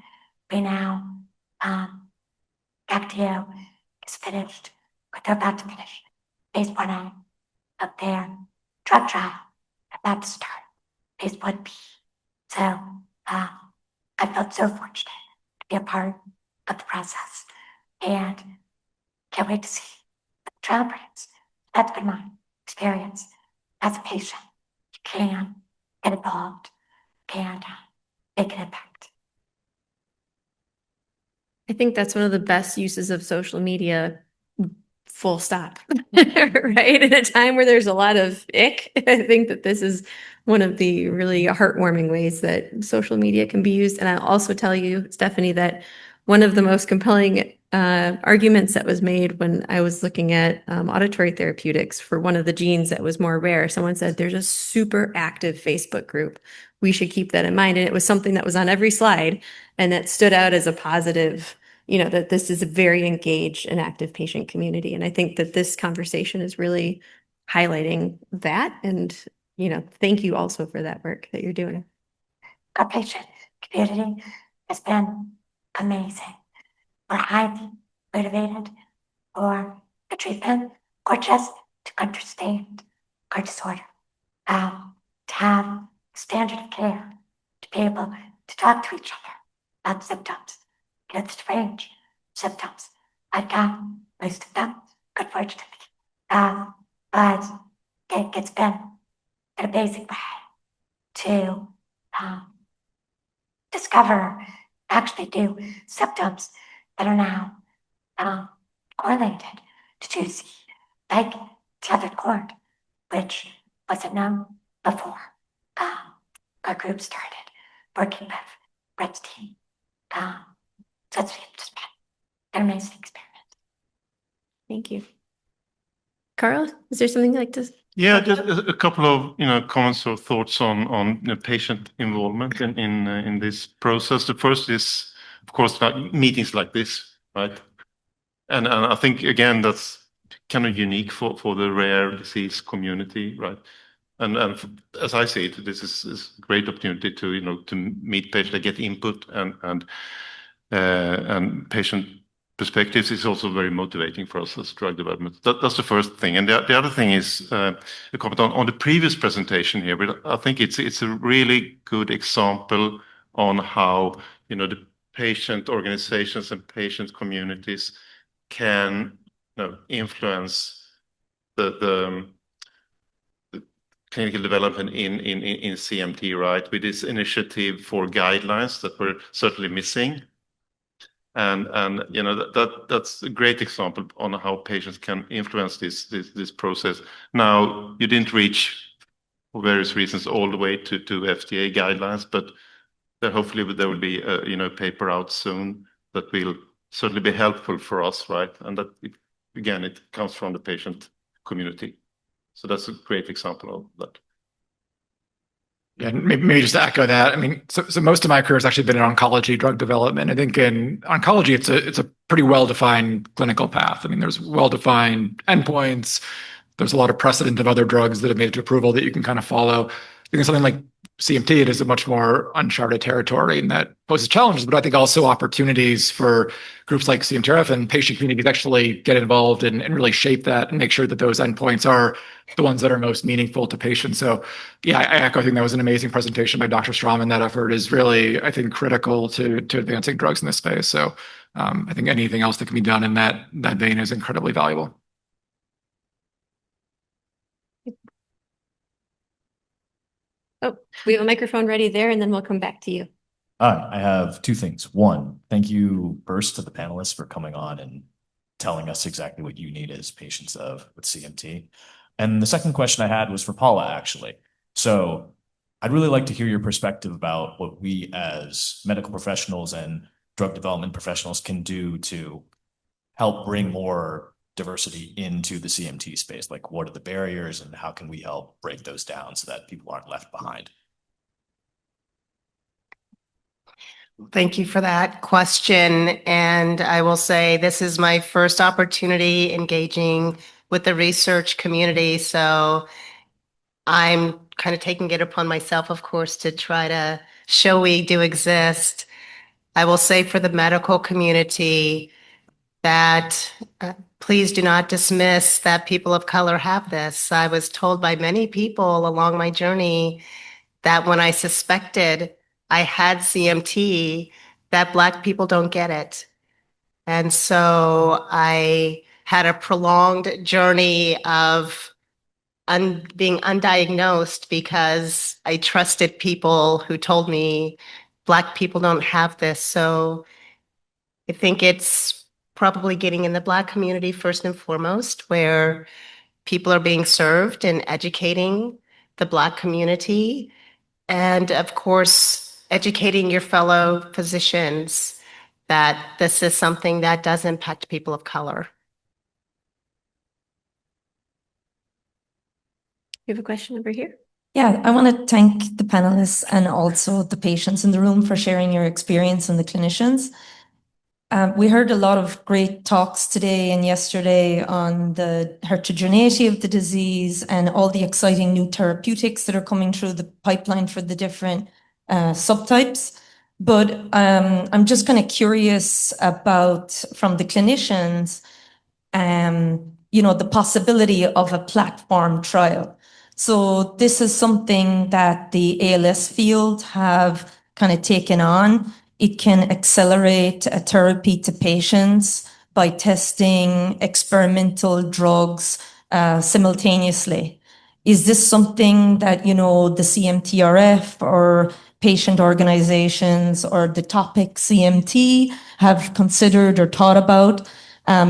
We now, Actio is finished, but they're about to finish phase 1A of their drug trial, about to start phase 1B. So I felt so fortunate to be a part of the process and can't wait to see what the trial brings. That's been my experience as a patient. You can get involved and make an impact. I think that's one of the best uses of social media, full stop, right? In a time where there's a lot of ick, I think that this is one of the really heartwarming ways that social media can be used. And I'll also tell you, Stephanie, that one of the most compelling arguments that was made when I was looking at auditory therapeutics for one of the genes that was more rare, someone said, there's a super active Facebook group. We should keep that in mind. And it was something that was on every slide and that stood out as a positive, that this is a very engaged and active patient community. And I think that this conversation is really highlighting that. And, thank you also for that work that you're doing. Our patient community has been amazing. We're highly motivated for the treatment or just to understand our disorder, to have standard of care, to be able to talk to each other about symptoms, the strange symptoms. I've got most of them, unfortunately. But it's been an amazing way to discover actually new symptoms that are now correlated to 2C, like tethered cord, which wasn't known before our group started working with Brett's team. So it's just been an amazing experience. Thank you. Carl, is there something you'd like to? Yeah, just a couple of comments or thoughts on patient involvement in this process. The first is, of course, meetings like this, right? And I think again that's kind of unique for the rare disease community, right? And as I see it, this is a great opportunity to to meet patients, get input and patient perspectives is also very motivating for us as drug development. That's the first thing. And the other thing is a comment on the previous presentation here, but I think it's a really good example on how the patient organizations and patient communities can influence the clinical development in CMT, right? With this initiative for guidelines that were certainly missing. And that's a great example on how patients can influence this process. Now, you didn't reach, for various reasons, all the way to FDA guidelines, but hopefully there will be a paper out soon that will certainly be helpful for us, right? And that again, it comes from the patient community. So that's a great example of that. Yeah, maybe just to echo that. I mean, so most of my career has actually been in oncology drug development. I think in oncology, it's a pretty well-defined clinical path. I mean, there's well-defined endpoints. There's a lot of precedent of other drugs that have made it to approval that you can kind of follow. I think something like CMT, it is a much more uncharted territory, and that poses challenges, but I think also opportunities for groups like CMTRF and patient communities actually get involved and really shape that and make sure that those endpoints are the ones that are most meaningful to patients. So yeah, I echo. I think that was an amazing presentation by Dr. Strom, and that effort is really, I think, critical to advancing drugs in this space. So I think anything else that can be done in that vein is incredibly valuable. Oh, we have a microphone ready there, and then we'll come back to you. Hi, I have two things. One, thank you first to the panelists for coming on and telling us exactly what you need as patients with CMT. And the second question I had was for Paula, actually. So I'd really like to hear your perspective about what we as medical professionals and drug development professionals can do to help bring more diversity into the CMT space. Like, what are the barriers and how can we help break those down so that people aren't left behind? Thank you for that question. And I will say this is my first opportunity engaging with the research community. So I'm kind of taking it upon myself, of course, to try to show we do exist. I will say for the medical community that please do not dismiss that people of color have this. I was told by many people along my journey that when I suspected I had CMT, that Black people don't get it. And so I had a prolonged journey of being undiagnosed because I trusted people who told me Black people don't have this. So I think it's probably getting in the Black community first and foremost, where people are being served and educating the Black community. And of course, educating your fellow physicians that this is something that does impact people of color. You have a question over here? Yeah, I want to thank the panelists and also the patients in the room for sharing your experience and the clinicians. We heard a lot of great talks today and yesterday on the heterogeneity of the disease and all the exciting new therapeutics that are coming through the pipeline for the different subtypes. But I'm just kind of curious about, from the clinicians, the possibility of a platform trial. So this is something that the ALS field have kind of taken on. It can accelerate a therapy to patients by testing experimental drugs simultaneously. Is this something that, the CMTRF or patient organizations or the topic CMT have considered or thought about?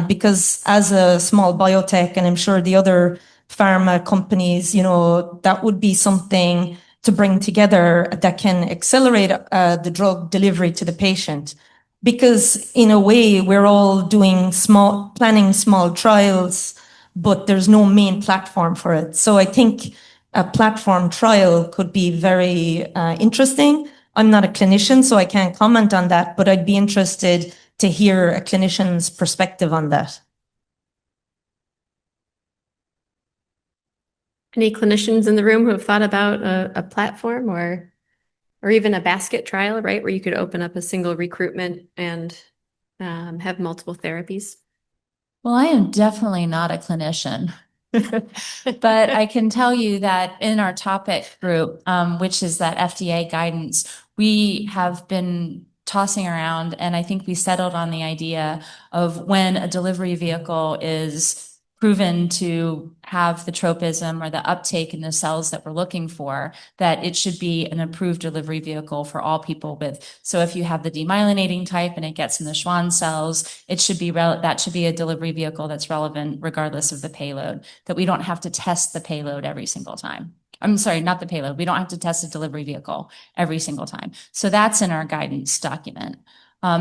Because as a small biotech, and I'm sure the other pharma companies, that would be something to bring together that can accelerate the drug delivery to the patient. Because in a way, we're all planning small trials, but there's no main platform for it. So I think a platform trial could be very interesting. I'm not a clinician, so I can't comment on that, but I'd be interested to hear a clinician's perspective on that. Any clinicians in the room who have thought about a platform or even a basket trial, right, where you could open up a single recruitment and have multiple therapies? Well, I am definitely not a clinician, but I can tell you that in our topic group, which is that FDA guidance, we have been tossing around, and I think we settled on the idea of when a delivery vehicle is proven to have the tropism or the uptake in the cells that we're looking for, that it should be an approved delivery vehicle for all people with. So if you have the demyelinating type and it gets in the Schwann cells, it should be that should be a delivery vehicle that's relevant regardless of the payload, that we don't have to test the payload every single time. I'm sorry, not the payload. We don't have to test a delivery vehicle every single time. So that's in our guidance document.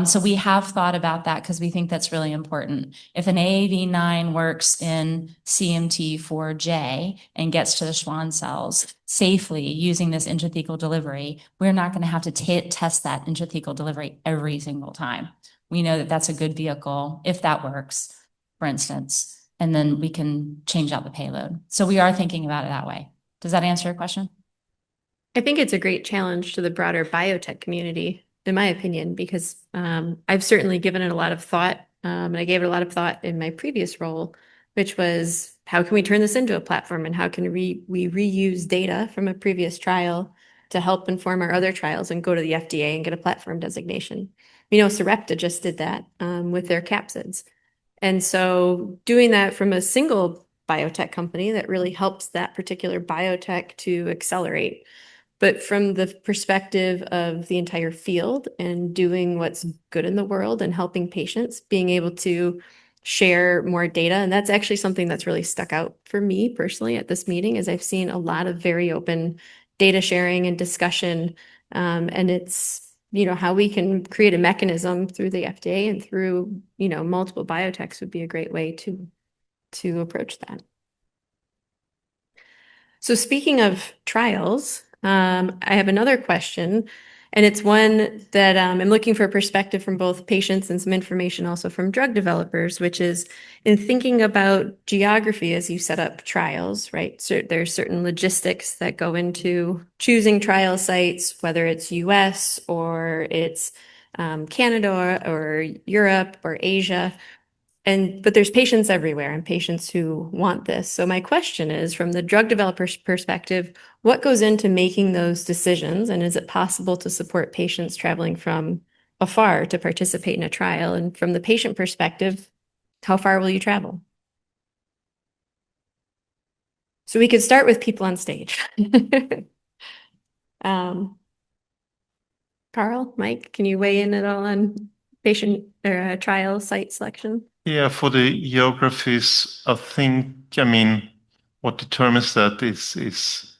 So we have thought about that because we think that's really important. If an AAV9 works in CMT4J and gets to the Schwann cells safely using this intrathecal delivery, we're not going to have to test that intrathecal delivery every single time. We know that that's a good vehicle if that works, for instance, and then we can change out the payload. So we are thinking about it that way. Does that answer your question? I think it's a great challenge to the broader biotech community, in my opinion, because I've certainly given it a lot of thought, and I gave it a lot of thought in my previous role, which was how can we turn this into a platform and how can we reuse data from a previous trial to help inform our other trials and go to the FDA and get a platform designation. Sarepta just did that with their capsids. And so doing that from a single biotech company that really helps that particular biotech to accelerate. But from the perspective of the entire field and doing what's good in the world and helping patients, being able to share more data. And that's actually something that's really stuck out for me personally at this meeting, is I've seen a lot of very open data sharing and discussion. And it's, how we can create a mechanism through the FDA and through, multiple biotechs would be a great way to approach that. So speaking of trials, I have another question. And it's one that I'm looking for perspective from both patients and some information also from drug developers, which is in thinking about geography as you set up trials, right? So there's certain logistics that go into choosing trial sites, whether it's US or it's Canada or Europe or Asia. But there's patients everywhere and patients who want this. So my question is, from the drug developer's perspective, what goes into making those decisions? And is it possible to support patients traveling from afar to participate in a trial? And from the patient perspective, how far will you travel? So we could start with people on stage. Carl, Mike, can you weigh in at all on patient or trial site selection? Yeah, for the geographies, I think, what determines that is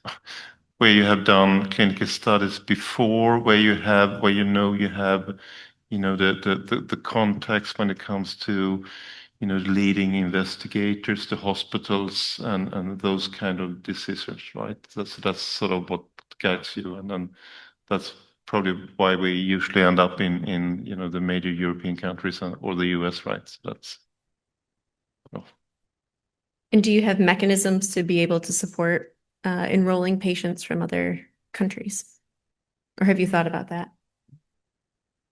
where you have done clinical studies before, where you have the context when it comes to, leading investigators, the hospitals, and those kind of decisions, right? That's sort of what guides you, and then that's probably why we usually end up in the major European countries or the US, right? So that's. And do you have mechanisms to be able to support enrolling patients from other countries? Or have you thought about that?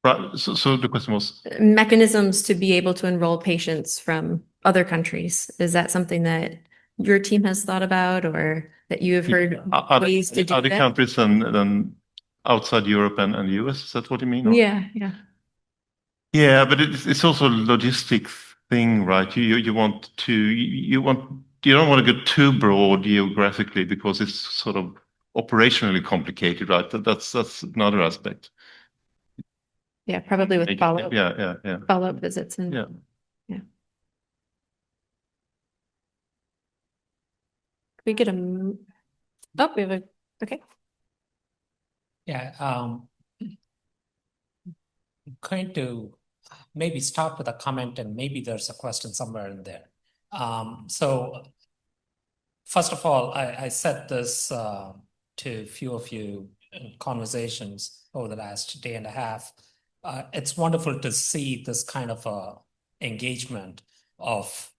Right. So the question was? Mechanisms to be able to enroll patients from other countries. Is that something that your team has thought about or that you have heard ways to do other that? countries than outside Europe and the US? Is that what you mean? Or? Yeah. Yeah, but it's also a logistic thing, right? You don't want to go too broad geographically because it's sort of operationally complicated, right? That's another aspect. Yeah, probably with follow-up. Yeah. Follow-up visits and yeah. Can we get we have okay. Yeah, I'm going to maybe start with a comment and maybe there's a question somewhere in there. So first of all, I said this to a few of you in conversations over the last day and a half. It's wonderful to see this kind of engagement of,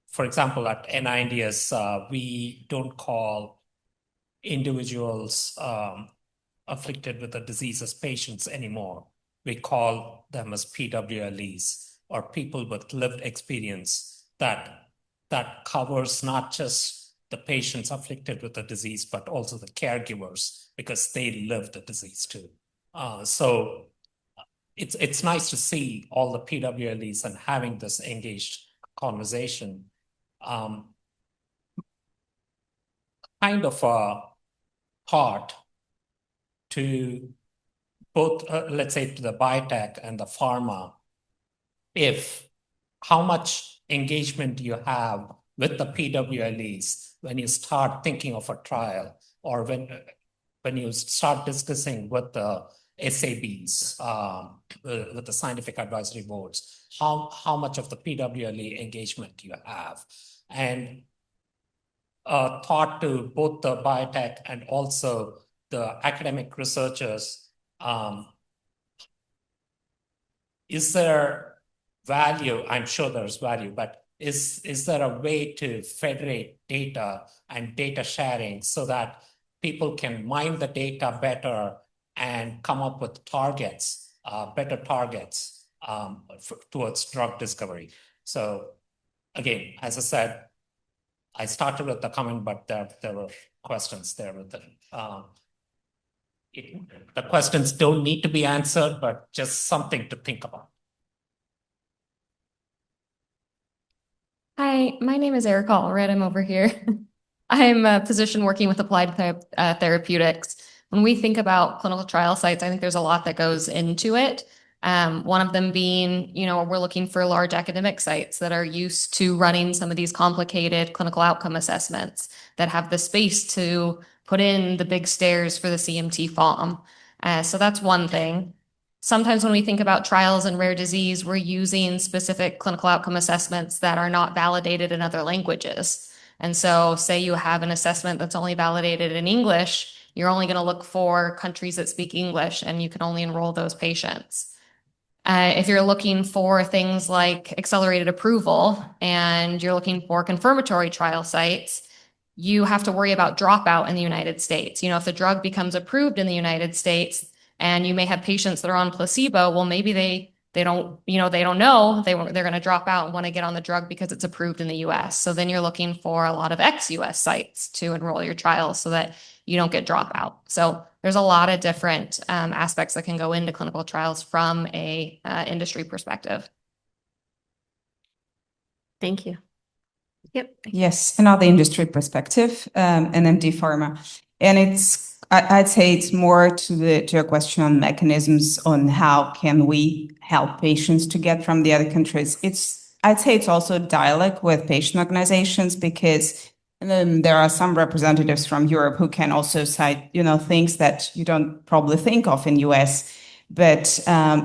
for example, at NINDS, we don't call individuals afflicted with a disease as patients anymore. We call them as PWLEs, or people with lived experience that covers not just the patients afflicted with the disease, but also the caregivers, because they live the disease too. So it's nice to see all the PWLEs and having this engaged conversation. Kind of a thought to both, let's say, to the biotech and the pharma, if how much engagement you have with the PWLEs when you start thinking of a trial, or when you start discussing with the SABs, with the scientific advisory boards, how much of the PWLE engagement you have. And thought to both the biotech and also the academic researchers, is there value? I'm sure there's value, but is there a way to federate data and data sharing so that people can mine the data better and come up with targets, better targets towards drug discovery? So again, as I said, I started with the comment, but there were questions there with it. The questions don't need to be answered, but just something to think about. Hi, my name is Erica Allred. I'm over here. I'm a physician working with applied therapeutics. When we think about clinical trial sites, I think there's a lot that goes into it. One of them being, we're looking for large academic sites that are used to running some of these complicated clinical outcome assessments that have the space to put in the big stairs for the CMT FOM. So that's one thing. Sometimes when we think about trials in rare disease, we're using specific clinical outcome assessments that are not validated in other languages. And so say you have an assessment that's only validated in English, You're only going to look for countries that speak English, and you can only enroll those patients. If you're looking for things like accelerated approval and you're looking for confirmatory trial sites, you have to worry about dropout in the United States. If the drug becomes approved in the United States and you may have patients that are on placebo, well, maybe they don't know they're going to drop out and want to get on the drug because it's approved in the US. So then you're looking for a lot of ex-US sites to enroll your trials so that you don't get dropout. So there's a lot of different aspects that can go into clinical trials from a industry perspective. Thank you. Yep. Yes, another industry perspective, NMD pharma. And I'd say it's more to a question on mechanisms on how can we help patients to get from the other countries. I'd say it's also dialogue with patient organizations, because there are some representatives from Europe who can also cite, things that you don't probably think of in US. But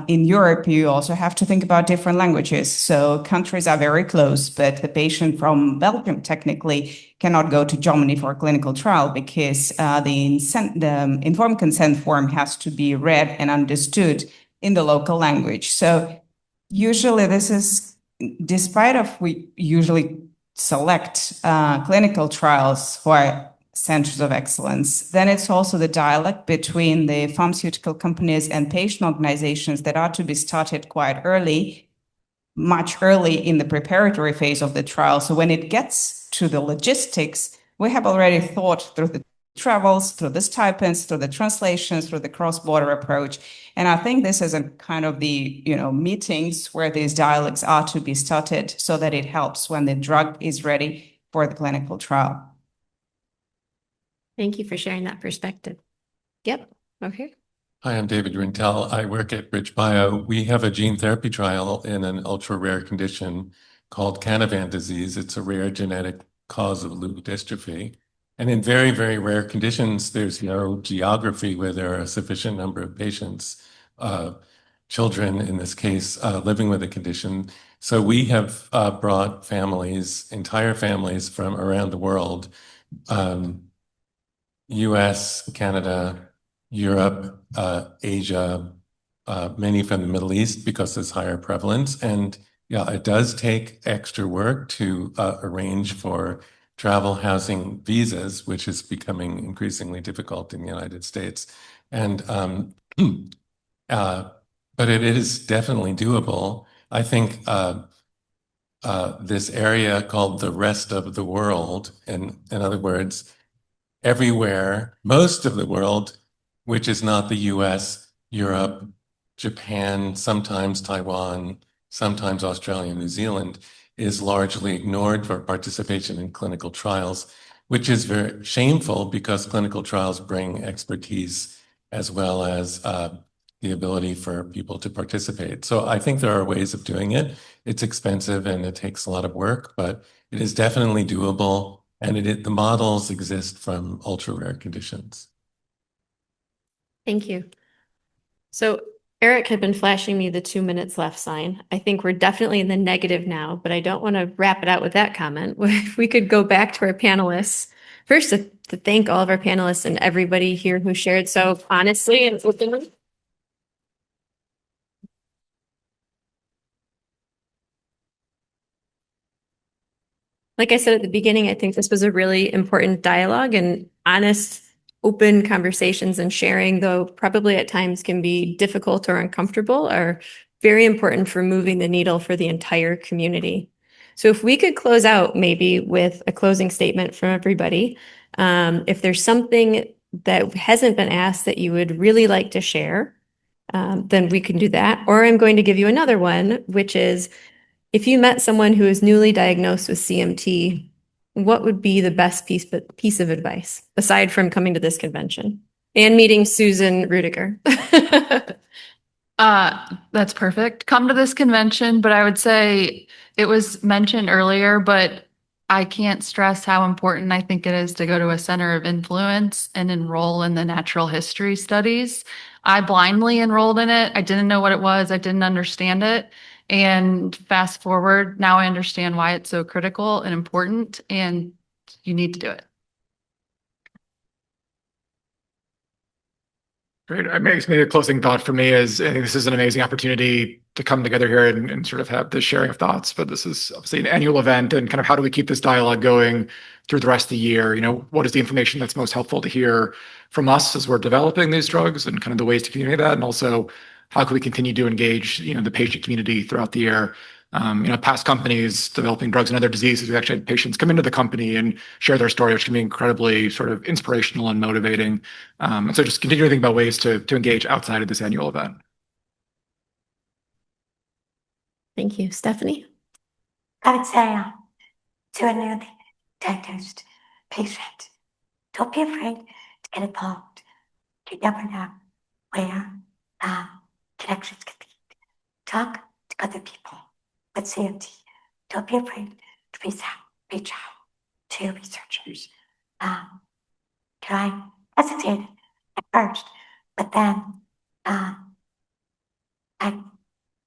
in Europe, you also have to think about different languages. So countries are very close, but the patient from Belgium technically cannot go to Germany for a clinical trial because the informed consent form has to be read and understood in the local language. So usually this is, despite of we usually select clinical trials for centers of excellence, then it's also the dialogue between the pharmaceutical companies and patient organizations that are to be started quite early, much early in the preparatory phase of the trial. So when it gets to the logistics, we have already thought through the travels, through the stipends, through the translations, through the cross-border approach. And I think this is a kind of the, meetings where these dialogues are to be started so that it helps when the drug is ready for the clinical trial. Thank you for sharing that perspective. Yep. Okay. Hi, I'm David Rintel. I work at BridgeBio. We have a gene therapy trial in an ultra-rare condition called Canavan disease. It's a rare genetic cause of leukodystrophy. And in very, very rare conditions, there's no geography where there are a sufficient number of patients, children in this case, living with a condition. So we have brought families, entire families from around the world, US, Canada, Europe, Asia, many from the Middle East because there's higher prevalence. And yeah, it does take extra work to arrange for travel, housing, visas, which is becoming increasingly difficult in the United States. And but it is definitely doable. I think this area called the rest of the world, in other words, everywhere, most of the world, which is not the US, Europe, Japan, sometimes Taiwan, sometimes Australia, New Zealand, is largely ignored for participation in clinical trials, which is very shameful because clinical trials bring expertise as well as the ability for people to participate. So I think there are ways of doing it. It's expensive and it takes a lot of work, but it is definitely doable. And the models exist from ultra-rare conditions. Thank you. So Eric had been flashing me the 2 minutes left sign. I think we're definitely in the negative now, but I don't want to wrap it out with that comment. If we could go back to our panelists, first to thank all of our panelists and everybody here who shared so honestly and openly. Like I said at the beginning, I think this was a really important dialogue and honest, open conversations and sharing, though probably at times can be difficult or uncomfortable, are very important for moving the needle for the entire community. So if we could close out maybe with a closing statement from everybody, if there's something that hasn't been asked that you would really like to share, then we can do that. Or I'm going to give you another one, which is, if you met someone who is newly diagnosed with CMT, what would be the best piece of advice, aside from coming to this convention and meeting Susan Rudiger? That's perfect. Come to this convention, but I would say it was mentioned earlier, but I can't stress how important I think it is to go to a center of influence and enroll in the natural history studies. I blindly enrolled in it. I didn't know what it was. I didn't understand it. And fast forward, now I understand why it's so critical and important, and you need to do it. Great. I mean, maybe a closing thought for me is I think this is an amazing opportunity to come together here and sort of have this sharing of thoughts. But this is obviously an annual event, and kind of how do we keep this dialogue going through the rest of the year? What is the information that's most helpful to hear from us as we're developing these drugs, and kind of the ways to communicate that, and also how can we continue to engage the patient community throughout the year? Past companies developing drugs and other diseases, we actually had patients come into the company and share their story, which can be incredibly sort of inspirational and motivating. And so just continue to think about ways to engage outside of this annual event. Thank you. Stephanie? I would say to a newly diagnosed patient, don't be afraid to get involved. You never know where connections can be. Talk to other people with CMT. Don't be afraid to reach out to researchers. I hesitated at first, but then I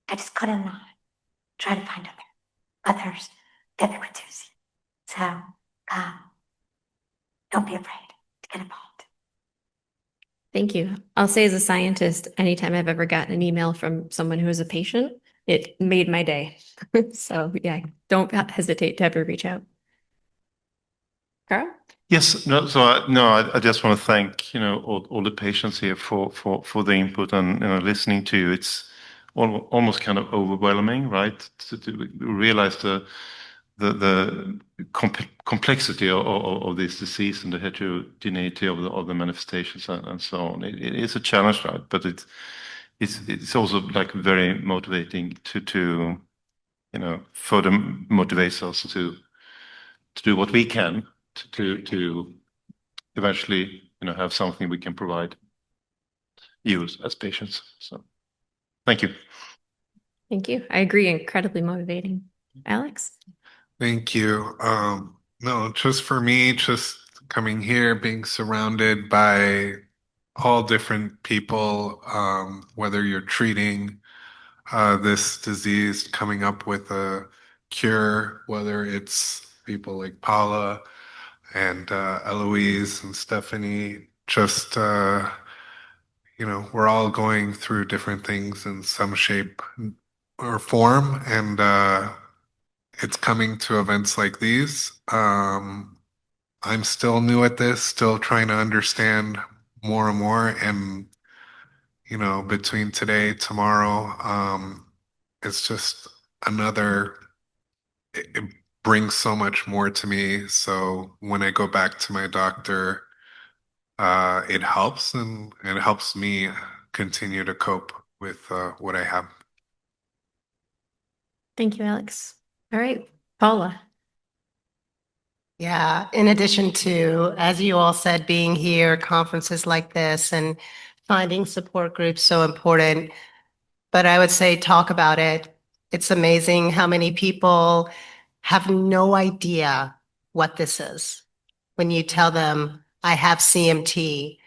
just couldn't try to find others that would do. So don't be afraid to get involved. Thank you. I'll say as a scientist, anytime I've ever gotten an email from someone who is a patient, it made my day. So yeah, don't hesitate to ever reach out. Carl? Yes, I just want to thank all the patients here for the input and listening to you. It's almost kind of overwhelming, right? To realize the complexity of this disease and the heterogeneity of the manifestations and so on. It is a challenge, right? But it's also like very motivating to further motivates us to do what we can to eventually have something we can provide you as patients. So thank you. Thank you. I agree. Incredibly motivating. Alex? Thank you. No, just for me, just coming here, being surrounded by all different people, whether you're treating this disease, coming up with a cure, whether it's people like Paula and Eloise and Stephanie, just we're all going through different things in some shape or form, and it's coming to events like these. I'm still new at this, still trying to understand more and more, and between today, tomorrow, it's just it brings so much more to me. So when I go back to my doctor, it helps, and it helps me continue to cope with what I have. Thank you, Alex. All right, Paula. Yeah, in addition to, as you all said, being here, conferences like this, and finding support groups so important. But I would say talk about it. It's amazing how many people have no idea what this is. When you tell them, I have CMT,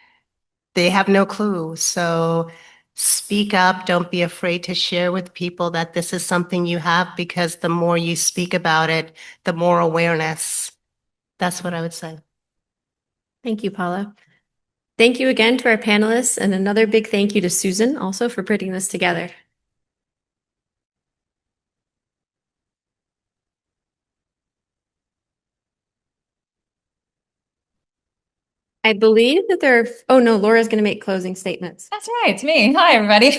they have no clue. So speak up. Don't be afraid to share with people that this is something you have, because the more you speak about it, the more awareness. That's what I would say. Thank you, Paula. Thank you again to our panelists, and another big thank you to Susan also for putting this together. I believe that oh no, Laura's going to make closing statements. That's right, it's me. Hi, everybody.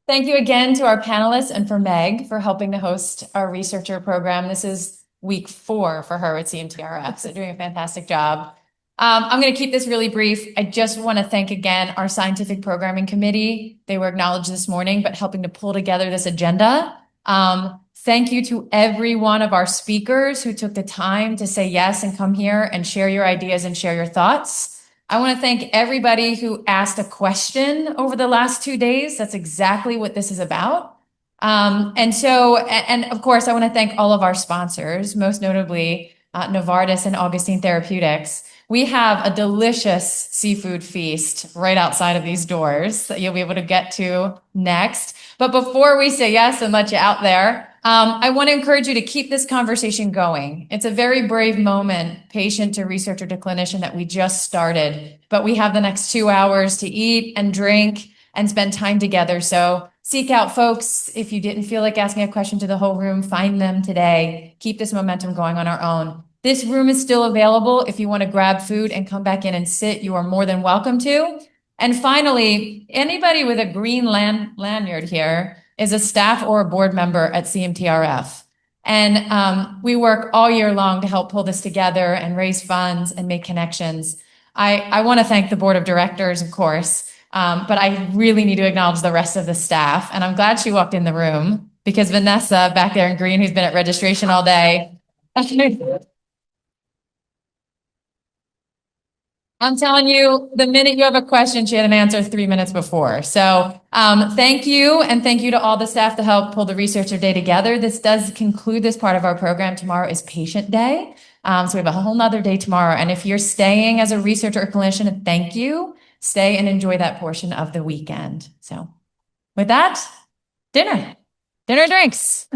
Thank you again to our panelists and for Meg for helping to host our researcher program. This is week 4 for her at CMTRF, so doing a fantastic job. I'm going to keep this really brief. I just want to thank again our scientific programming committee. They were acknowledged this morning, but helping to pull together this agenda. Thank you to every one of our speakers who took the time to say yes and come here and share your ideas and share your thoughts. I want to thank everybody who asked a question over the last 2 days. That's exactly what this is about. And of course, I want to thank all of our sponsors, most notably Novartis and Augustine Therapeutics. We have a delicious seafood feast right outside of these doors that you'll be able to get to next. But before we say yes and let you out there, I want to encourage you to keep this conversation going. It's a very brave moment, patient to researcher to clinician, that we just started, but we have the next 2 hours to eat and drink and spend time together. So seek out folks. If you didn't feel like asking a question to the whole room, find them today. Keep this momentum going on our own. This room is still available. If you want to grab food and come back in and sit, you are more than welcome to. And finally, anybody with a green lanyard here is a staff or a board member at CMTRF. And we work all year long to help pull this together and raise funds and make connections. I want to thank the board of directors, of course, but I really need to acknowledge the rest of the staff. And I'm glad she walked in the room, because Vanessa back there in green, who's been at registration all day, I'm telling you, the minute you have a question, she had an answer 3 minutes before. So thank you. And thank you to all the staff to help pull the researcher day together. This does conclude this part of our program. Tomorrow is patient day. So we have a whole nother day tomorrow. And if you're staying as a researcher or clinician, thank you. Stay and enjoy that portion of the weekend. So with that, dinner drinks.